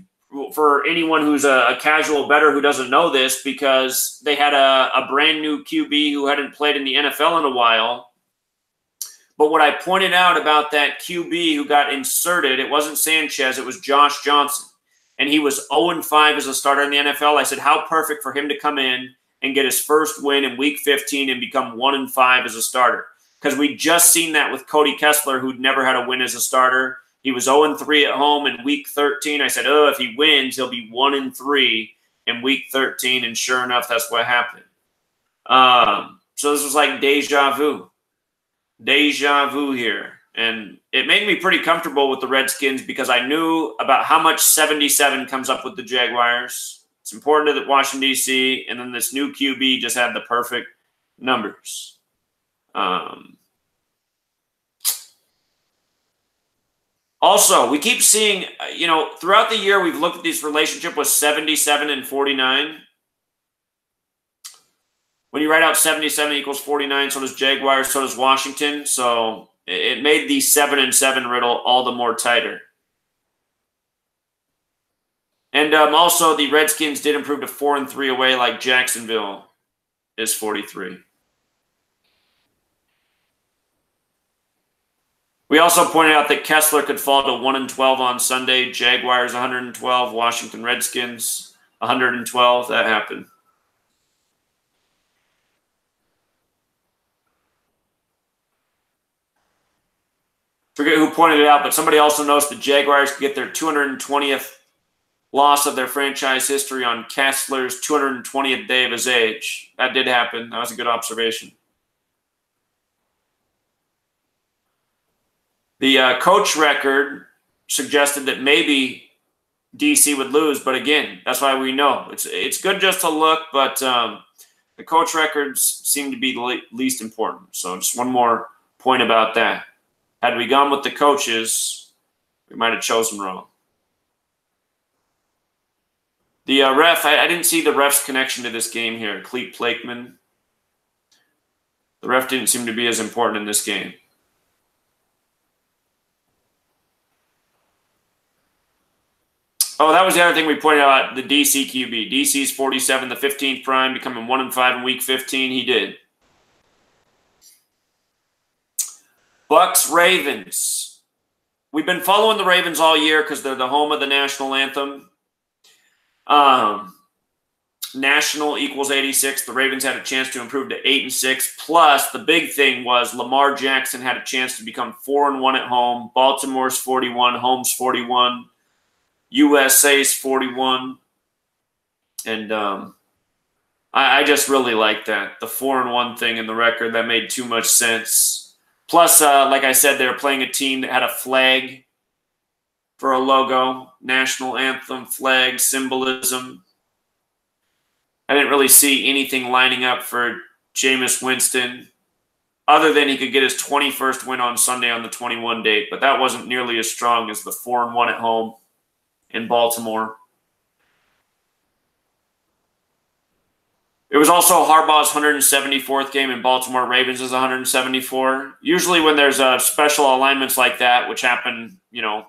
S1: for anyone who's a casual bettor who doesn't know this, because they had a brand new QB who hadn't played in the NFL in a while. But what I pointed out about that QB who got inserted, it wasn't Sanchez, it was Josh Johnson. And he was 0-5 as a starter in the NFL. I said, how perfect for him to come in and get his first win in Week 15 and become 1-5 as a starter. Because we just seen that with Cody Kessler, who'd never had a win as a starter. He was 0-3 at home in Week 13. I said, oh, if he wins, he'll be 1-3 in Week 13. And sure enough, that's what happened. So this was like deja vu. Deja vu here. And it made me pretty comfortable with the Redskins because I knew about how much 77 comes up with the Jaguars. It's important to the Washington, D.C., and then this new QB just had the perfect numbers. Also, we keep seeing, throughout the year, we've looked at this relationship with 77 and 49. When you write out 77 equals 49, so does Jaguars, so does Washington. So it made the 7-7 riddle all the more tighter. And also, the Redskins did improve to 4-3 away, like Jacksonville is 43. We also pointed out that Kessler could fall to 1-12 on Sunday. Jaguars 112, Washington Redskins 112. That happened. Forget who pointed it out, but somebody also noticed the Jaguars could get their 220th loss of their franchise history on Kessler's 220th day of his age. That did happen. That was a good observation. The coach record suggested that maybe DC would lose, but again, that's why we know. It's good just to look, but the coach records seem to be the least important. So just one more point about that. Had we gone with the coaches, we might have chosen wrong. The ref, I didn't see the ref's connection to this game here. Clete Plakeman. The ref didn't seem to be as important in this game. Oh, that was the other thing we pointed out, the DC QB. DC's 47, the 15th prime, becoming 1-5 in Week 15. He did. Bucks, Ravens. We've been following the Ravens all year because they're the home of the national anthem. National equals 86. The Ravens had a chance to improve to 8-6. Plus, the big thing was Lamar Jackson had a chance to become 4-1 at home. Baltimore's 41, home's 41, USA's 41. And I just really like that. The 4-1 thing in the record, that made too much sense. Plus, like I said, they were playing a team that had a flag for a logo, national anthem, flag, symbolism. I didn't really see anything lining up for Jameis Winston other than he could get his 21st win on Sunday on the 21 date, but that wasn't nearly as strong as the 4-1 at home in Baltimore. It was also Harbaugh's 174th game in Baltimore. Ravens is 174. Usually when there's special alignments like that, which happen,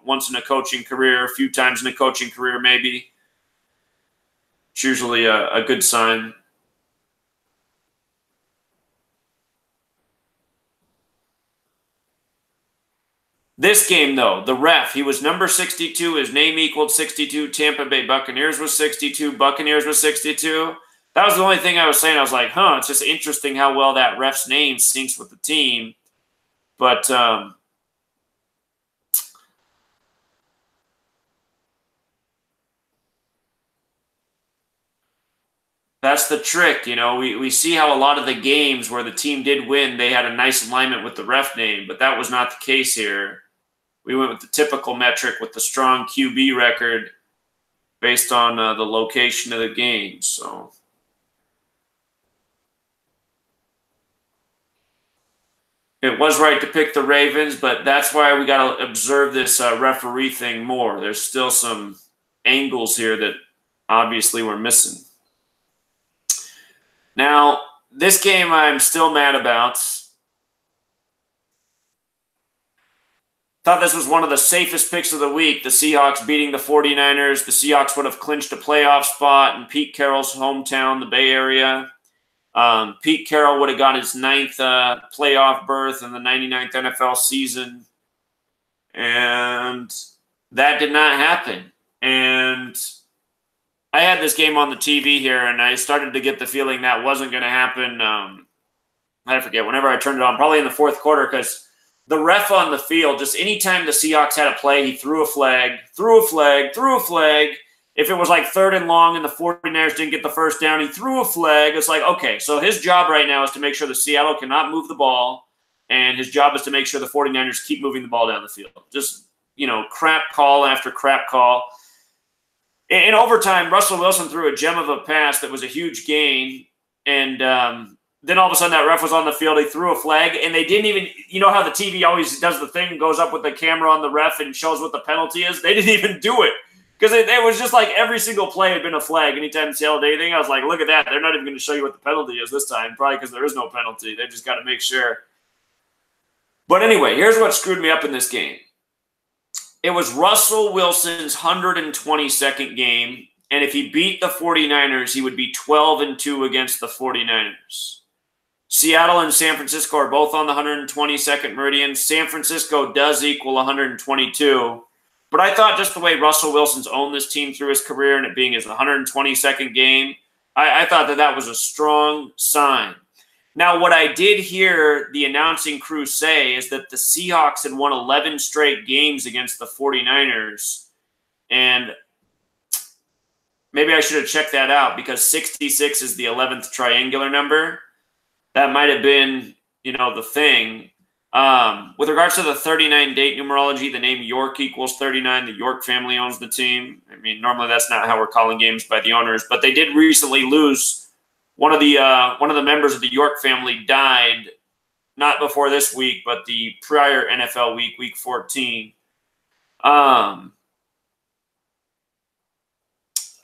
S1: once in a coaching career, a few times in a coaching career maybe, it's usually a good sign. This game, though, the ref, he was number 62. His name equaled 62. Tampa Bay Buccaneers was 62. Buccaneers was 62. That was the only thing I was saying. I was like, it's just interesting how well that ref's name syncs with the team. But that's the trick. We see how a lot of the games where the team did win, they had a nice alignment with the ref name, but that was not the case here. We went with the typical metric with the strong QB record based on the location of the game. So it was right to pick the Ravens, but that's why we got to observe this referee thing more. There's still some angles here that obviously we're missing. Now, this game I'm still mad about. Thought this was one of the safest picks of the week. The Seahawks beating the 49ers. The Seahawks would have clinched a playoff spot in Pete Carroll's hometown, the Bay Area. Pete Carroll would have got his 9th playoff berth in the 99th NFL season. And that did not happen. And I had this game on the TV here, and I started to get the feeling that wasn't going to happen. I forget, whenever I turned it on, probably in the 4th quarter, because the ref on the field, just anytime the Seahawks had a play, he threw a flag. If it was like 3rd and long and the 49ers didn't get the first down, he threw a flag. It's like, okay, so his job right now is to make sure the Seattle cannot move the ball, and his job is to make sure the 49ers keep moving the ball down the field. Just, crap call after crap call. In overtime, Russell Wilson threw a gem of a pass that was a huge gain, and then all of a sudden that ref was on the field. He threw a flag, and they didn't even – you know how the TV always does the thing, goes up with the camera on the ref and shows what the penalty is? They didn't even do it. Because it was just like every single play had been a flag. Anytime Seattle did anything, I was like, look at that. They're not even going to show you what the penalty is this time, probably because there is no penalty. They just got to make sure. But anyway, here's what screwed me up in this game. It was Russell Wilson's 122nd game, and if he beat the 49ers, he would be 12-2 against the 49ers. Seattle and San Francisco are both on the 122nd meridian. San Francisco does equal 122. But I thought just the way Russell Wilson's owned this team through his career and it being his 122nd game, I thought that was a strong sign. Now, what I did hear the announcing crew say is that the Seahawks had won 11 straight games against the 49ers. And maybe I should have checked that out because 66 is the 11th triangular number. That might have been, the thing. With regards to the 39 date numerology, the name York equals 39. The York family owns the team. I mean, normally that's not how we're calling games by the owners, but they did recently lose. One of the members of the York family died, not before this week, but the prior NFL week, week 14. I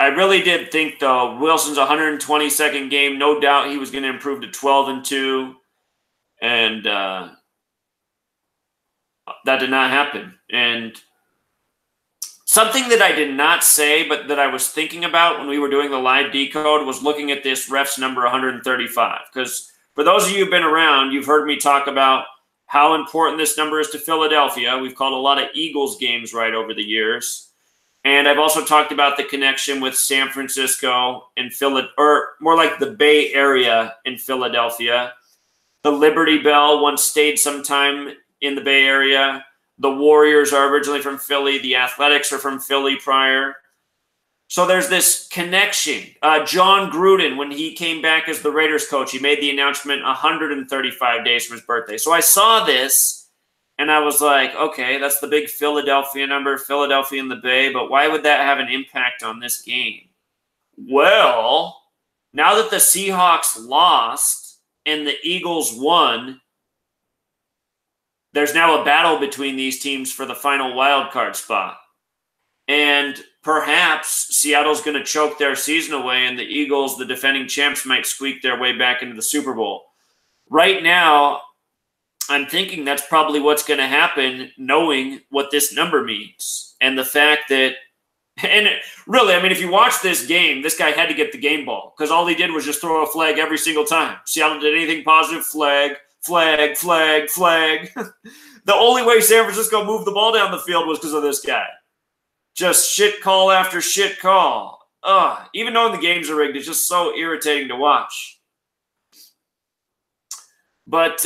S1: really did think, though, Wilson's 122nd game, no doubt he was going to improve to 12-2, and that did not happen. And something that I did not say, but that I was thinking about when we were doing the live decode was looking at this ref's number 135. Because for those of you who've been around, you've heard me talk about how important this number is to Philadelphia. We've called a lot of Eagles games right over the years. And I've also talked about the connection with San Francisco and or more like the Bay Area in Philadelphia. The Liberty Bell once stayed some time in the Bay Area. The Warriors are originally from Philly. The Athletics are from Philly prior. So there's this connection. John Gruden, when he came back as the Raiders coach, he made the announcement 135 days from his birthday. So I saw this, and I was like, okay, that's the big Philadelphia number, Philadelphia in the Bay, but why would that have an impact on this game? Well, now that the Seahawks lost and the Eagles won, there's now a battle between these teams for the final wild card spot. And perhaps Seattle's going to choke their season away and the Eagles, the defending champs, might squeak their way back into the Super Bowl. Right now, I'm thinking that's probably what's going to happen, knowing what this number means. And the fact that, and really, I mean, if you watch this game, this guy had to get the game ball because all he did was just throw a flag every single time. Seattle did anything positive, flag. The only way San Francisco moved the ball down the field was because of this guy. Just shit call after shit call. Even knowing the games are rigged, it's just so irritating to watch. But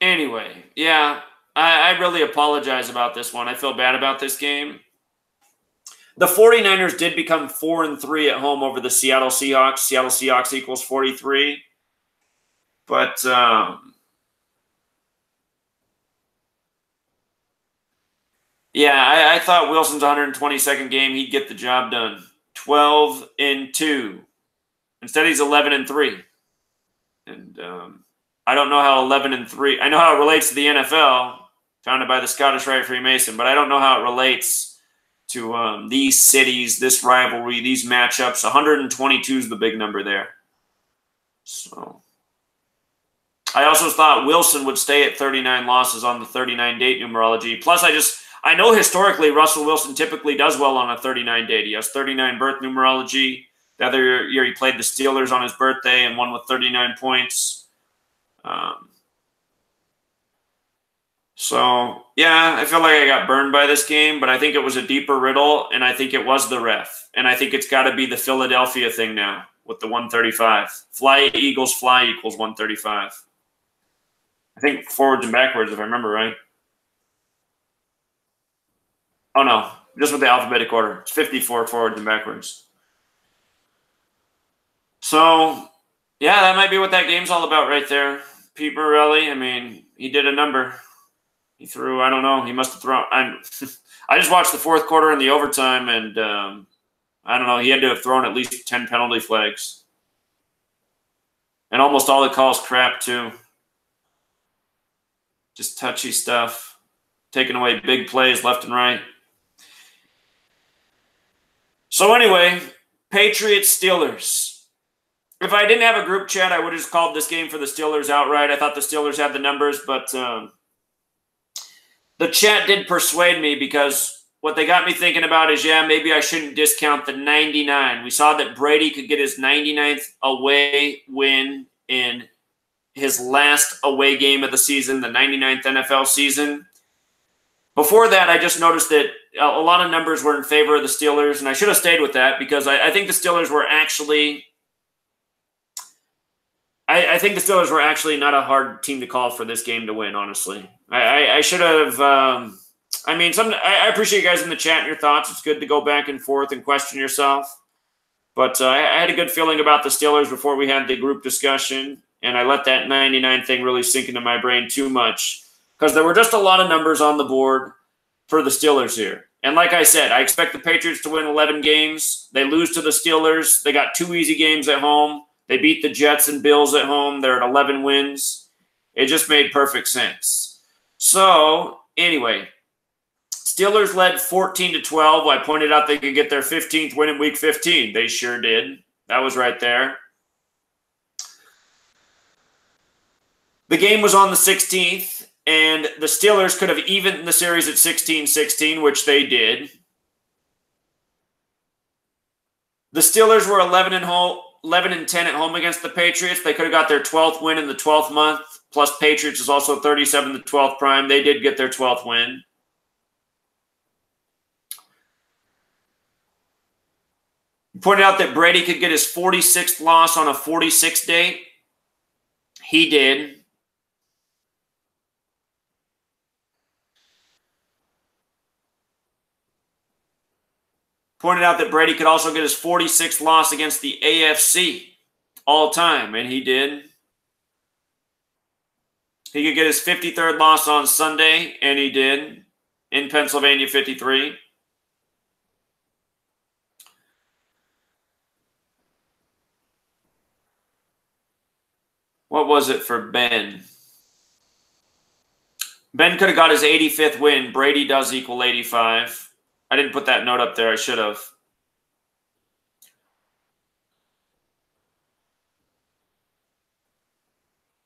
S1: anyway, yeah, I really apologize about this one. I feel bad about this game. The 49ers did become 4-3 at home over the Seattle Seahawks. Seattle Seahawks equals 43. But yeah, I thought Wilson's 122nd game, he'd get the job done. 12-2. Instead, he's 11-3. And I don't know how 11-3. I know how it relates to the NFL, founded by the Scottish Rite Freemason, but I don't know how it relates to these cities, this rivalry, these matchups. 122 is the big number there. So I also thought Wilson would stay at 39 losses on the 39 date numerology. Plus, I know historically Russell Wilson typically does well on a 39 date. He has 39 birth numerology. The other year he played the Steelers on his birthday and won with 39 points. So, yeah, I feel like I got burned by this game, but I think it was a deeper riddle, and I think it was the ref. And I think it's got to be the Philadelphia thing now with the 135. Fly, Eagles, fly equals 135. I think forwards and backwards, if I remember right. Oh, no, just with the alphabetic order. It's 54 forwards and backwards. So, yeah, that might be what that game's all about right there. Pete Morelli, I mean, he did a number. He threw, I don't know, he must have thrown. I just watched the fourth quarter and the overtime, and I don't know, he had to have thrown at least 10 penalty flags. And almost all the calls crap, too. Just touchy stuff. Taking away big plays left and right. So anyway, Patriots-Steelers. If I didn't have a group chat, I would have just called this game for the Steelers outright. I thought the Steelers had the numbers, but the chat did persuade me because what they got me thinking about is, yeah, maybe I shouldn't discount the 99. We saw that Brady could get his 99th away win in his last away game of the season, the 99th NFL season. Before that, I just noticed that a lot of numbers were in favor of the Steelers, and I should have stayed with that because I think the Steelers were actually I think the Steelers were actually not a hard team to call for this game to win, honestly. I should have I appreciate you guys in the chat and your thoughts. It's good to go back and forth and question yourself. But I had a good feeling about the Steelers before we had the group discussion, and I let that 99 thing really sink into my brain too much because there were just a lot of numbers on the board for the Steelers here. And like I said, I expect the Patriots to win 11 games. They lose to the Steelers. They got 2 easy games at home. They beat the Jets and Bills at home. They're at 11 wins. It just made perfect sense. So, anyway, Steelers led 14-12. I pointed out they could get their 15th win in Week 15. They sure did. That was right there. The game was on the 16th, and the Steelers could have evened the series at 16-16, which they did. The Steelers were 11-10 at home against the Patriots. They could have got their 12th win in the 12th month. Plus, Patriots is also 37 to 12th prime. They did get their 12th win. Pointed out that Brady could get his 46th loss on a 46 date. He did. Pointed out that Brady could also get his 46th loss against the AFC all time, and he did. He could get his 53rd loss on Sunday, and he did, in Pennsylvania 53. What was it for Ben? Ben could have got his 85th win. Brady does equal 85. I didn't put that note up there. I should have.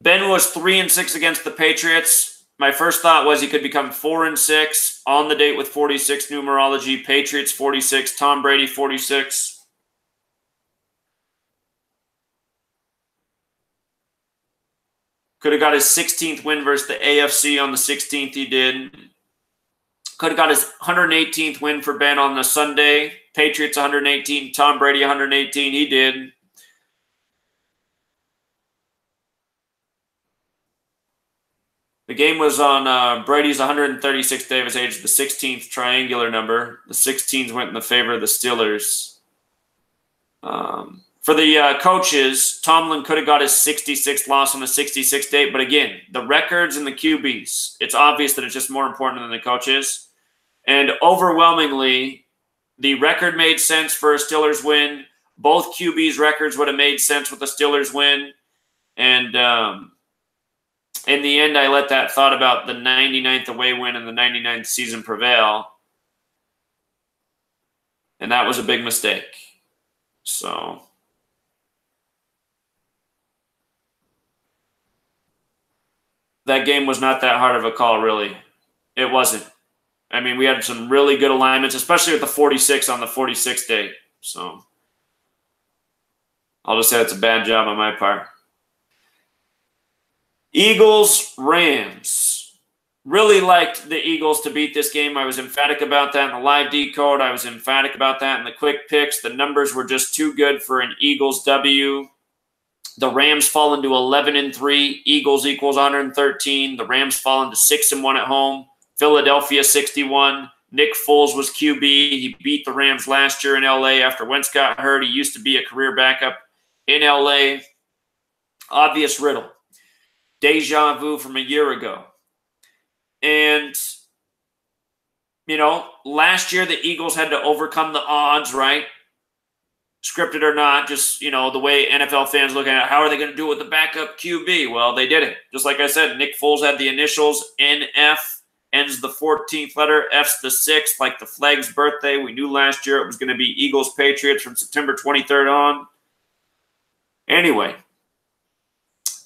S1: Ben was 3-6 against the Patriots. My first thought was he could become 4-6 on the date with 46 numerology. Patriots 46, Tom Brady 46. Could have got his 16th win versus the AFC on the 16th. He did. Could have got his 118th win for Ben on the Sunday. Patriots 118, Tom Brady 118. He did. The game was on Brady's 136th day of his age, the 16th triangular number. The 16s went in the favor of the Steelers. For the coaches, Tomlin could have got his 66th loss on the 66th date. But again, the records and the QBs, it's obvious that it's just more important than the coaches. And overwhelmingly, the record made sense for a Steelers win. Both QBs' records would have made sense with the Steelers win. And in the end, I let that thought about the 99th away win and the 99th season prevail. And that was a big mistake. So that game was not that hard of a call, really. It wasn't. I mean, we had some really good alignments, especially with the 46 on the 46th day. So I'll just say it's a bad job on my part. Eagles, Rams. Really liked the Eagles to beat this game. I was emphatic about that in the live decode. I was emphatic about that in the quick picks. The numbers were just too good for an Eagles W. The Rams fall into 11-3. Eagles equals 113. The Rams fall into 6-1 at home. Philadelphia 61. Nick Foles was QB. He beat the Rams last year in LA after Wentz got hurt. He used to be a career backup in LA. Obvious riddle. Deja vu from a year ago. And, you know, last year the Eagles had to overcome the odds, right? Scripted or not, just, you know, the way NFL fans look at it, how are they going to do it with the backup QB? Well, they did it. Just like I said, Nick Foles had the initials NF, ends the 14th letter, F's the 6th, like the flag's birthday. We knew last year it was going to be Eagles-Patriots from September 23rd on. Anyway,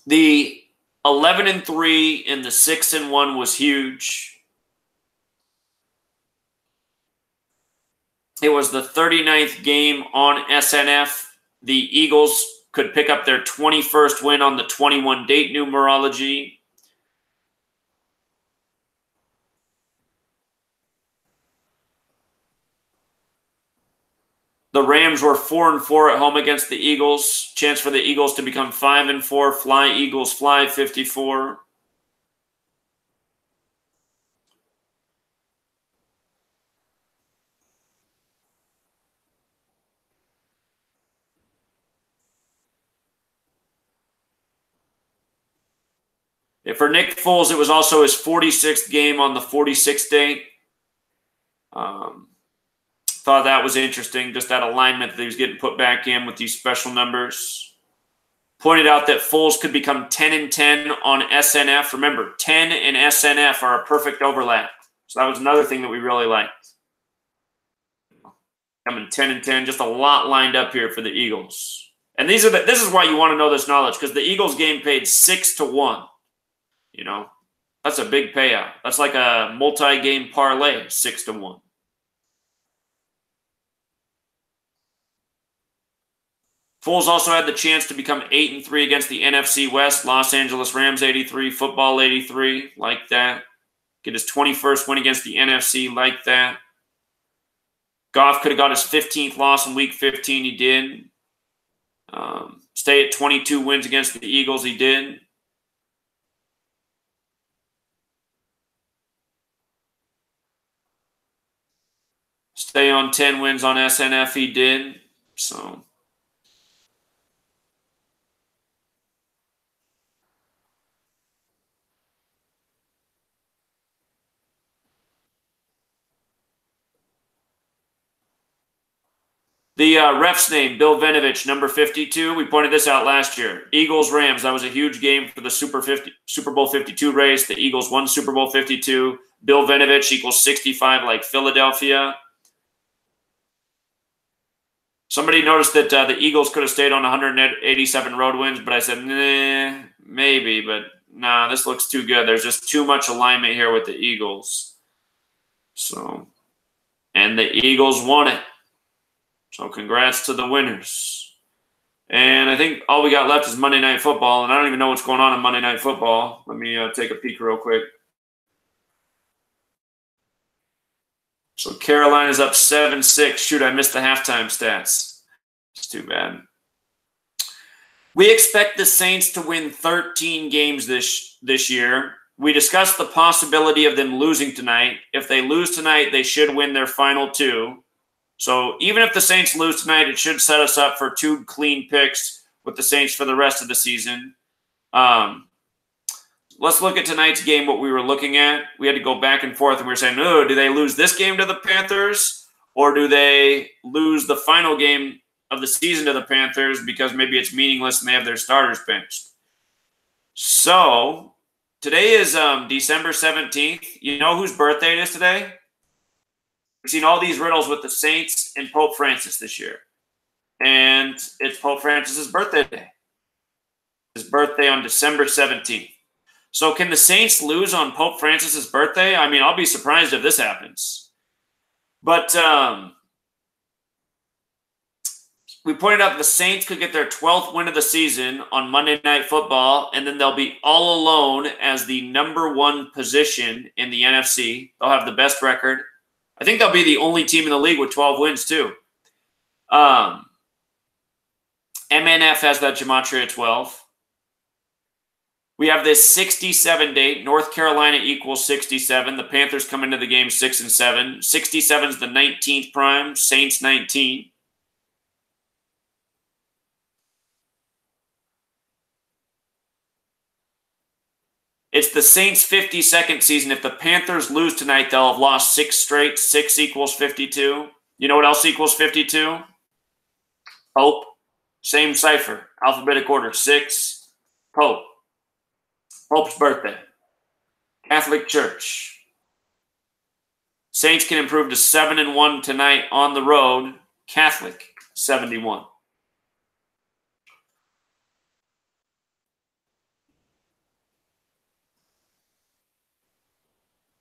S1: the 11-3 and the 6-1 was huge. It was the 39th game on SNF. The Eagles could pick up their 21st win on the 21 date numerology. The Rams were 4-4 at home against the Eagles. Chance for the Eagles to become 5-4. Fly, Eagles, fly, 54. For Nick Foles, it was also his 46th game on the 46th date. Thought that was interesting, just that alignment that he was getting put back in with these special numbers. Pointed out that Foles could become 10-10 on SNF. Remember, 10 and SNF are a perfect overlap. So that was another thing that we really liked. Coming 10-10, just a lot lined up here for the Eagles. And this is why you want to know this knowledge, because the Eagles game paid 6-1. You know, that's a big payout. That's like a multi-game parlay, 6-1. Foles also had the chance to become 8-3 against the NFC West. Los Angeles Rams 83, football 83, like that. Get his 21st win against the NFC, like that. Goff could have got his 15th loss in Week 15. He did. Stay at 22 wins against the Eagles. He did. Stay on 10 wins on SNF. He did. So... The ref's name, Bill Vinovich, number 52. We pointed this out last year. Eagles-Rams, that was a huge game for the Super Bowl 52 race. The Eagles won Super Bowl 52. Bill Vinovich equals 65 like Philadelphia. Somebody noticed that the Eagles could have stayed on 187 road wins, but I said, nah, maybe. But nah, this looks too good. There's just too much alignment here with the Eagles. So, and the Eagles won it. So congrats to the winners. And I think all we got left is Monday Night Football, and I don't even know what's going on in Monday Night Football. Let me take a peek real quick. So Carolina's up 7-6. Shoot, I missed the halftime stats. It's too bad. We expect the Saints to win 13 games this year. We discussed the possibility of them losing tonight. If they lose tonight, they should win their final 2. So even if the Saints lose tonight, it should set us up for 2 clean picks with the Saints for the rest of the season. Let's look at tonight's game, what we were looking at. We had to go back and forth, and we were saying, oh, do they lose this game to the Panthers, or do they lose the final game of the season to the Panthers because maybe it's meaningless and they have their starters benched? So today is December 17th. You know whose birthday it is today? We've seen all these riddles with the Saints and Pope Francis this year. And it's Pope Francis's birthday today. His birthday on December 17th. So can the Saints lose on Pope Francis's birthday? I mean, I'll be surprised if this happens. But we pointed out the Saints could get their 12th win of the season on Monday Night Football, and then they'll be all alone as the number 1 position in the NFC. They'll have the best record. I think they'll be the only team in the league with 12 wins, too. MNF has that gematria 12. We have this 67 date. North Carolina equals 67. The Panthers come into the game 6 and 7. 67 is the 19th prime. Saints 19. It's the Saints' 52nd season. If the Panthers lose tonight, they'll have lost 6 straight. 6 equals 52. You know what else equals 52? Pope. Same cipher. Alphabetic order. 6. Pope. Pope's birthday. Catholic Church. Saints can improve to 7-1 tonight on the road. Catholic 71.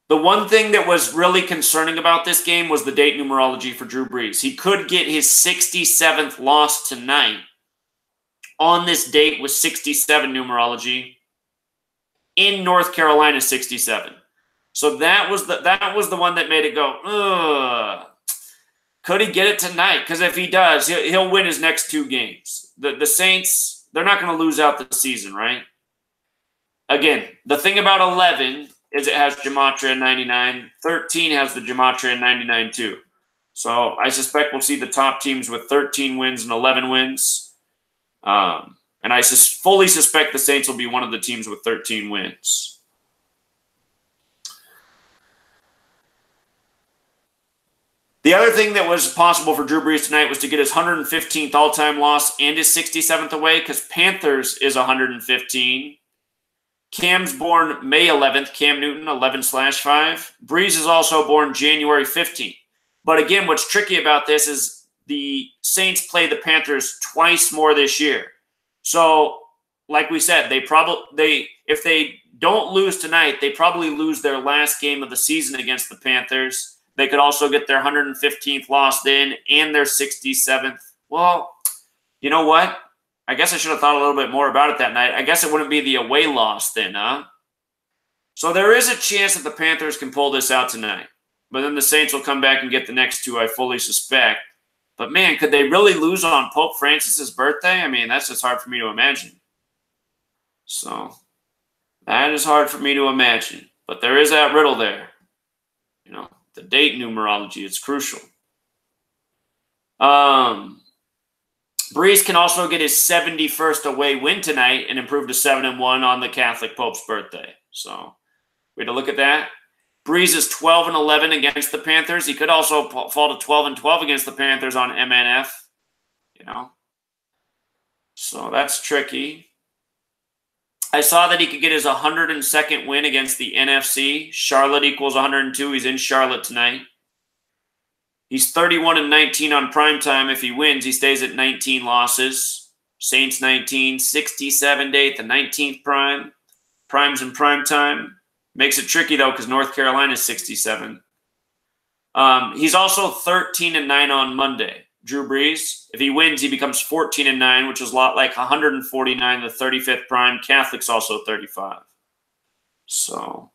S1: The one thing that was really concerning about this game was the date numerology for Drew Brees. He could get his 67th loss tonight on this date with 67 numerology in North Carolina 67. So that was the one that made it go, ugh. Could he get it tonight? Because if he does, he'll win his next 2 games. The Saints, they're not going to lose out the season, right? Again, the thing about 11 is it has gematria 99. 13 has the gematria 99 too. So I suspect we'll see the top teams with 13 wins and 11 wins. And I fully suspect the Saints will be one of the teams with 13 wins. The other thing that was possible for Drew Brees tonight was to get his 115th all-time loss and his 67th away, because Panthers is 115. Cam's born May 11th, Cam Newton, 11/5. Brees is also born January 15th. But again, what's tricky about this is the Saints play the Panthers twice more this year. So, like we said, if they don't lose tonight, they probably lose their last game of the season against the Panthers. They could also get their 115th loss then and their 67th. Well, you know what? I guess I should have thought a little bit more about it that night. I guess it wouldn't be the away loss then, huh? So there is a chance that the Panthers can pull this out tonight. But then the Saints will come back and get the next 2, I fully suspect. But, man, could they really lose on Pope Francis's birthday? I mean, that's just hard for me to imagine. So that is hard for me to imagine. But there is that riddle there. You know, the date numerology, it's crucial. Brees can also get his 71st away win tonight and improve to 7-1 on the Catholic Pope's birthday. So we had to look at that. Brees is 12-11 against the Panthers. He could also fall to 12-12 against the Panthers on MNF. You know, so that's tricky. I saw that he could get his 102nd win against the NFC. Charlotte equals 102. He's in Charlotte tonight. He's 31-19 on primetime. If he wins, he stays at 19 losses. Saints 19, 67 date, the 19th prime. Primes in primetime. Makes it tricky, though, because North Carolina is 67. He's also 13-9 on Monday. Drew Brees. If he wins, he becomes 14-9, which is a lot like 149, the 35th prime. Catholic's also 35. So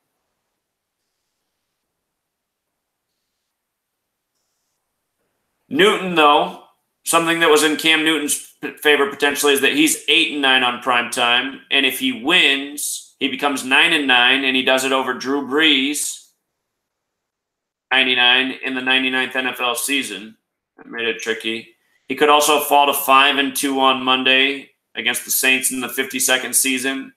S1: Newton, though, something that was in Cam Newton's favor potentially is that he's 8-9 on primetime. And if he wins, he becomes 9-9, and he does it over Drew Brees, 99 in the 99th NFL season. That made it tricky. He could also fall to 5-2 on Monday against the Saints in the 52nd season.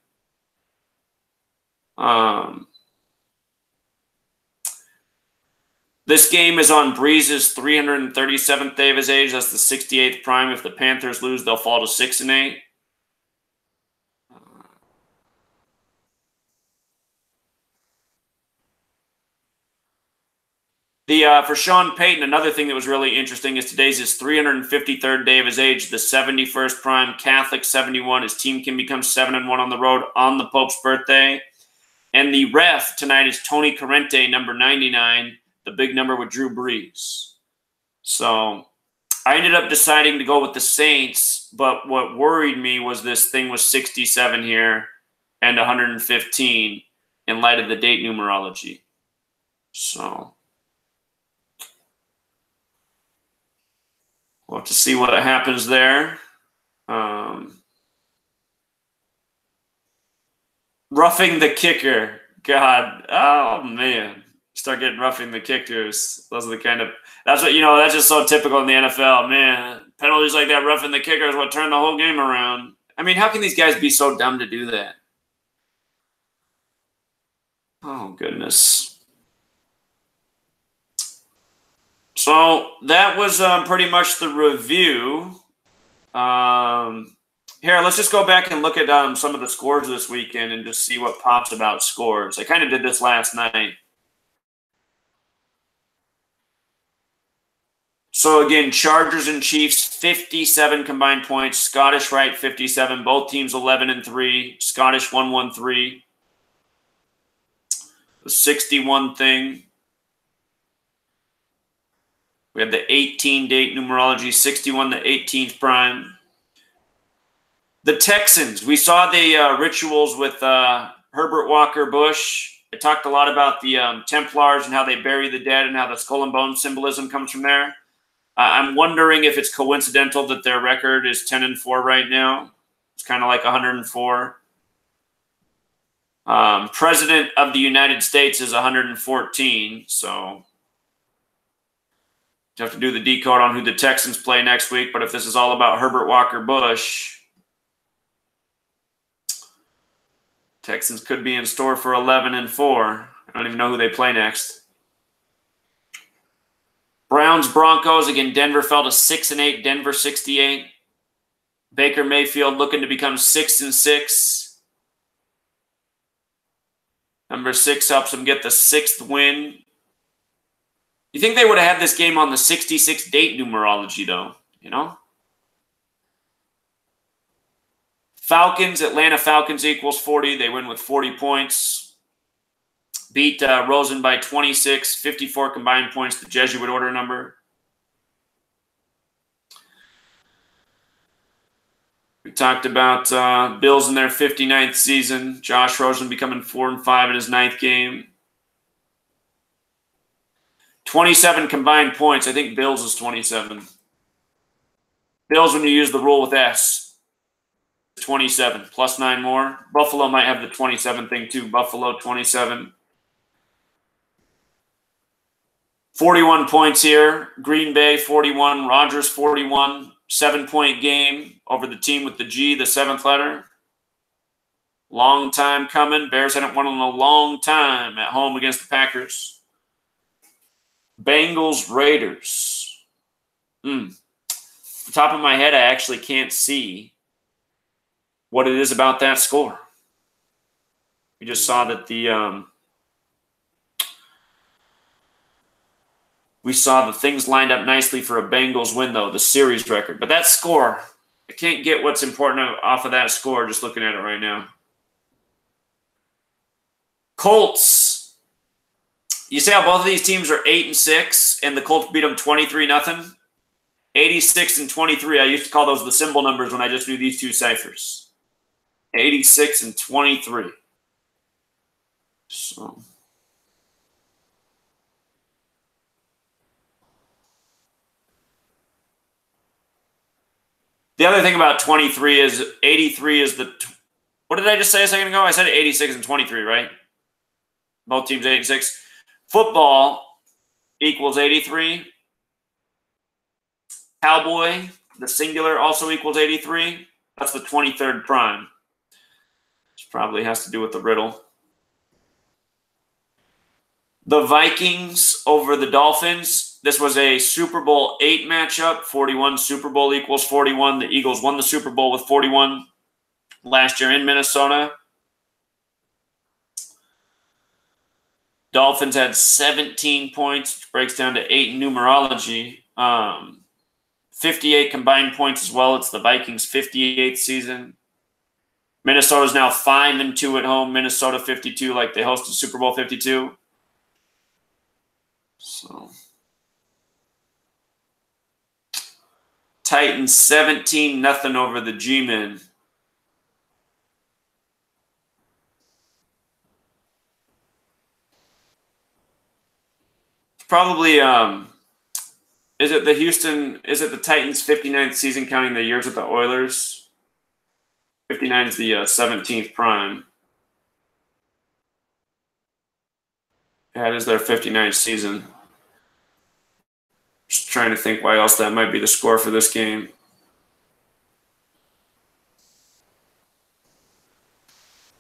S1: This game is on Brees' 337th day of his age. That's the 68th prime. If the Panthers lose, they'll fall to 6-8. For Sean Payton, another thing that was really interesting is today's his 353rd day of his age, the 71st prime, Catholic 71. His team can become 7-1 on the road on the Pope's birthday. And the ref tonight is Tony Corrente, number 99, the big number with Drew Brees. So I ended up deciding to go with the Saints, but what worried me was this thing was 67 here and 115 in light of the date numerology. So we'll have to see what happens there. Roughing the kicker. God. Oh, man. Start getting roughing the kickers. Those are the kind of – that's what, that's just so typical in the NFL. Man, penalties like that, roughing the kicker is what turned the whole game around. I mean, how can these guys be so dumb to do that? Oh, goodness. So that was pretty much the review. Here, let's just go back and look at some of the scores this weekend and just see what pops about scores. I kind of did this last night. So, again, Chargers and Chiefs, 57 combined points. Scottish Rite, 57. Both teams 11-3. Scottish 1-1-3. The 61 thing. We have the 18 date numerology, 61 the 18th prime. The Texans, we saw the rituals with Herbert Walker Bush. I talked a lot about the Templars and how they bury the dead and how the skull and bone symbolism comes from there. I'm wondering if it's coincidental that their record is 10-4 right now. It's kind of like 104. President of the United States is 114, so you have to do the decode on who the Texans play next week. But if this is all about Herbert Walker Bush, Texans could be in store for 11-4. I don't even know who they play next. Browns, Broncos. Again, Denver fell to 6-8. Denver 68. Baker Mayfield looking to become 6-6. Number 6 helps them get the 6th win. You think they would have had this game on the 66 date numerology, though, Falcons, Atlanta Falcons equals 40. They win with 40 points. Beat Rosen by 26, 54 combined points, the Jesuit order number. We talked about Bills in their 59th season. Josh Rosen becoming 4-5 in his 9th game. 27 combined points. I think Bills is 27. Bills, when you use the rule with S, 27 plus 9 more. Buffalo might have the 27 thing too. Buffalo 27. 41 points here. Green Bay 41. Rodgers 41. 7-point game over the team with the G, the 7th letter. Long time coming. Bears hadn't won in a long time at home against the Packers. Bengals, Raiders. The top of my head, I actually can't see what it is about that score. We just saw that we saw the things lined up nicely for a Bengals win, though, the series record. But that score, I can't get what's important off of that score just looking at it right now. Colts. You see how both of these teams are 8-6, and the Colts beat them 23-0? 86-23. I used to call those the symbol numbers when I just knew these two ciphers. 86-23. So the other thing about 23 is 83 is the – what did I just say a second ago? I said 86-23, right? Both teams 8-6. Football equals 83. Cowboy, the singular, also equals 83. That's the 23rd prime. Which probably has to do with the riddle. The Vikings over the Dolphins. This was a Super Bowl 8 matchup. 41 Super Bowl equals 41. The Eagles won the Super Bowl with 41 last year in Minnesota. Dolphins had 17 points, which breaks down to 8 in numerology. 58 combined points as well. It's the Vikings' 58th season. Minnesota's now 5-2 at home. Minnesota 52, like they hosted Super Bowl 52. So Titans 17-0 over the G-Men. Probably is it the Titans 59th season counting the years with the Oilers? 59 is the 17th prime. Yeah, it is their 59th season. Just trying to think why else that might be the score for this game.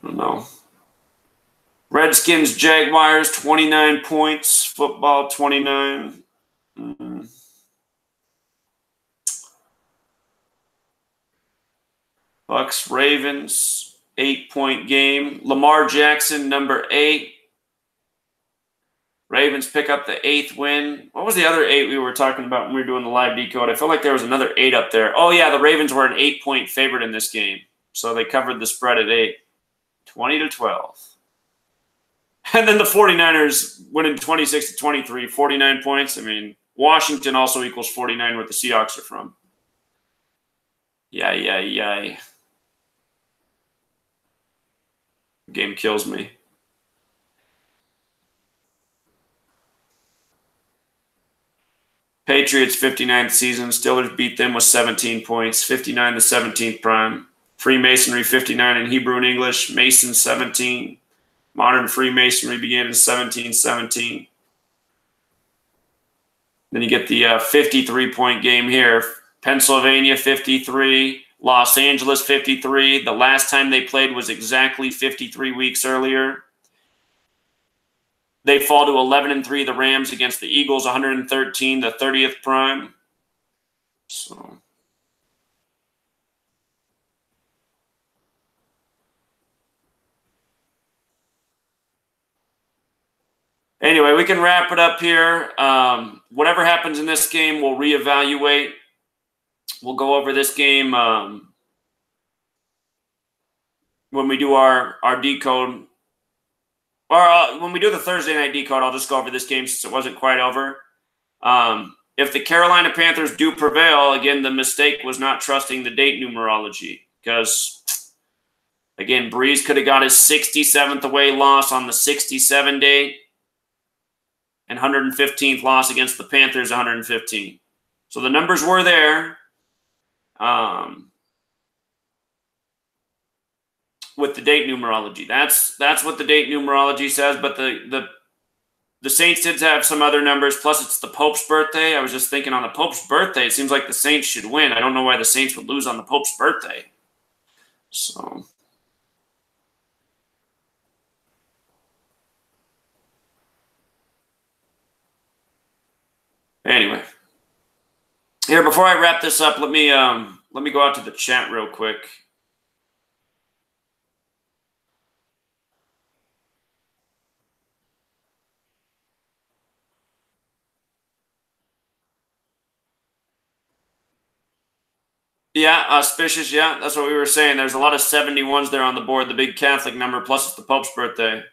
S1: I don't know. Redskins, Jaguars, 29 points. Football, 29. Bucks, Ravens, 8-point game. Lamar Jackson, number 8. Ravens pick up the 8th win. What was the other 8 we were talking about when we were doing the live decode? I feel like there was another 8 up there. Oh, yeah, the Ravens were an 8-point favorite in this game. So they covered the spread at 8. 20-12. And then the 49ers winning 26-23, 49 points. I mean, Washington also equals 49 where the Seahawks are from. Yay. Game kills me. Patriots 59th season. Steelers beat them with 17 points. 59 the 17th prime. Freemasonry 59 in Hebrew and English. Mason 17. Modern Freemasonry began in 1717. Then you get the 53-point game here. Pennsylvania 53. Los Angeles 53. The last time they played was exactly 53 weeks earlier. They fall to 11-3, the Rams against the Eagles, 113, the 30th prime. So anyway, we can wrap it up here. Whatever happens in this game, we'll reevaluate. We'll go over this game when we do our decode. Or when we do the Thursday night decode, I'll just go over this game since it wasn't quite over. If the Carolina Panthers do prevail, again, the mistake was not trusting the date numerology. Because, again, Breeze could have got his 67th away loss on the 67 date. And 115th loss against the Panthers, 115. So the numbers were there. With the date numerology. That's what the date numerology says, but the Saints did have some other numbers, plus it's the Pope's birthday. I was just thinking on the Pope's birthday, it seems like the Saints should win. I don't know why the Saints would lose on the Pope's birthday. So anyway. Here, before I wrap this up, let me go out to the chat real quick. Yeah, auspicious. Yeah, that's what we were saying. There's a lot of 71s there on the board, the big Catholic number, plus it's the Pope's birthday.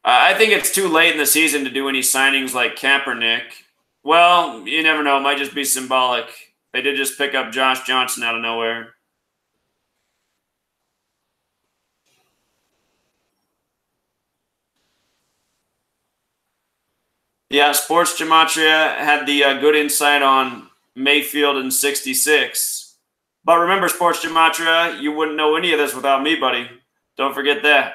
S1: I think it's too late in the season to do any signings like Kaepernick. Well, you never know. It might just be symbolic. They did just pick up Josh Johnson out of nowhere. Yeah, Sports Gematria had the good insight on Mayfield in 66. But remember, Sports Gematria, you wouldn't know any of this without me, buddy. Don't forget that.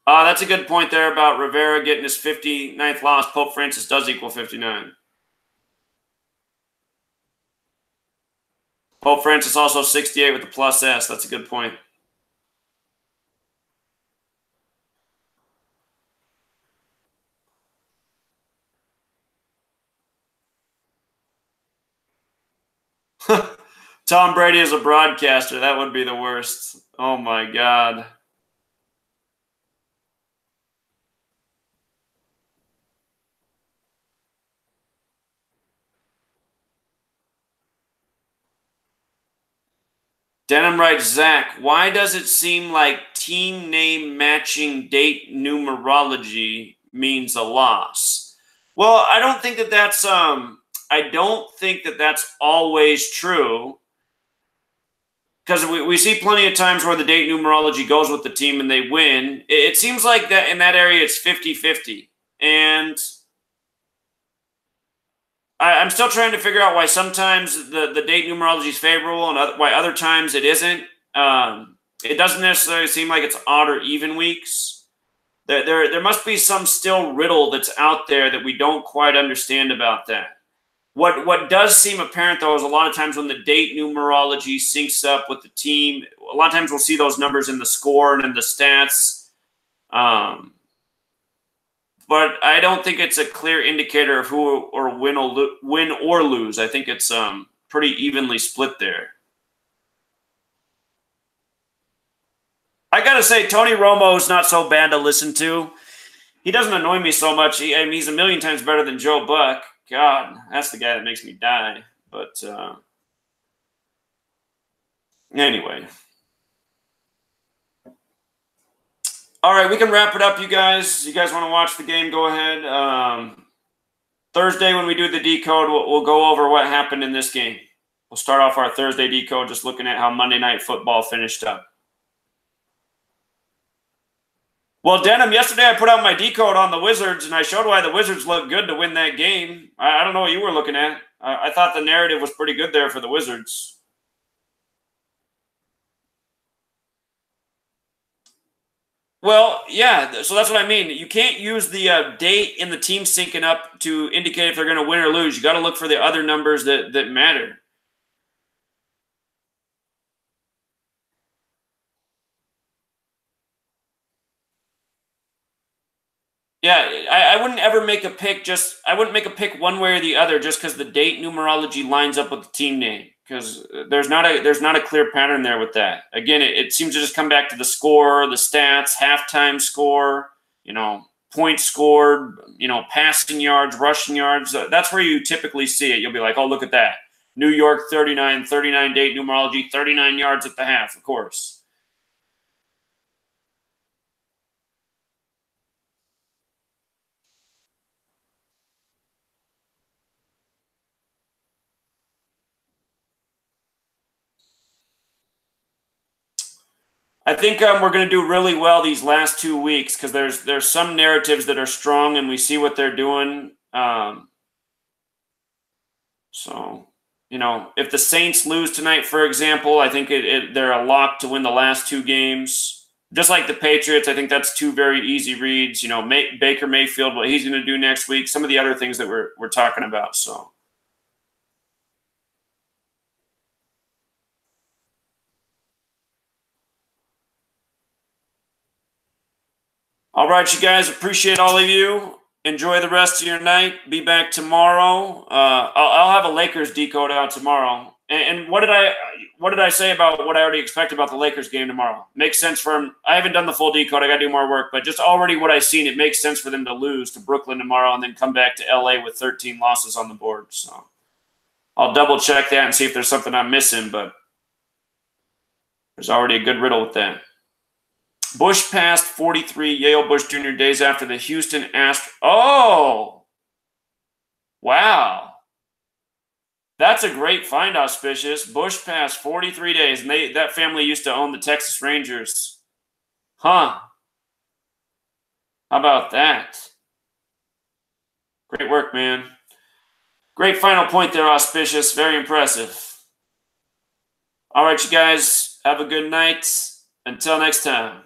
S1: That's a good point there about Rivera getting his 59th loss. Pope Francis does equal 59. Pope Francis also 68 with the plus S. That's a good point. Tom Brady is a broadcaster. That would be the worst. Oh, my God. Denim writes, Zach, why does it seem like team name matching date numerology means a loss? Well, I don't think that that's always true, because we see plenty of times where the date numerology goes with the team and they win. It seems like that in that area it's 50-50. And I'm still trying to figure out why sometimes the date numerology is favorable and why other times it isn't. It doesn't necessarily seem like it's odd or even weeks. There must be some still riddle that's out there that we don't quite understand about that. What does seem apparent, though, is a lot of times when the date numerology syncs up with the team, a lot of times we'll see those numbers in the score and in the stats. But I don't think it's a clear indicator of who or win or lose. I think it's pretty evenly split there. I got to say, Tony Romo is not so bad to listen to. He doesn't annoy me so much. He's a million times better than Joe Buck. God, that's the guy that makes me die. But anyway. All right, we can wrap it up, you guys. You guys want to watch the game, go ahead. Thursday, when we do the decode, we'll go over what happened in this game. We'll start off our Thursday decode just looking at how Monday Night Football finished up. Well, Denim, yesterday I put out my decode on the Wizards, and I showed why the Wizards looked good to win that game. I don't know what you were looking at. I thought the narrative was pretty good there for the Wizards. Well, yeah, so that's what I mean. You can't use the date in the team syncing up to indicate if they're going to win or lose. You got to look for the other numbers that matter. Yeah, I wouldn't ever make a pick I wouldn't make a pick one way or the other just because the date numerology lines up with the team name, because there's not a clear pattern there with that. Again, it seems to just come back to the score, the stats, halftime score, points scored, passing yards, rushing yards. That's where you typically see it. You'll be like, oh, look at that. New York 39 date numerology, 39 yards at the half, of course. I think we're going to do really well these last 2 weeks because there's some narratives that are strong and we see what they're doing. So, if the Saints lose tonight, for example, I think they're a lock to win the last 2 games. Just like the Patriots, I think that's 2 very easy reads. Baker Mayfield, what he's going to do next week, some of the other things that we're talking about. So. All right, you guys, appreciate all of you. Enjoy the rest of your night. Be back tomorrow. I'll have a Lakers decode out tomorrow. And what did I say about what I already expect about the Lakers game tomorrow? Makes sense for them. I haven't done the full decode. I got to do more work. But just already what I've seen, it makes sense for them to lose to Brooklyn tomorrow and then come back to LA with 13 losses on the board. So I'll double check that and see if there's something I'm missing. But there's already a good riddle with that. Bush passed 43, Yale Bush Jr. days after the Houston Astros. Oh, wow. That's a great find, Auspicious. Bush passed 43 days, and that family used to own the Texas Rangers. Huh. How about that? Great work, man. Great final point there, Auspicious. Very impressive. All right, you guys, have a good night. Until next time.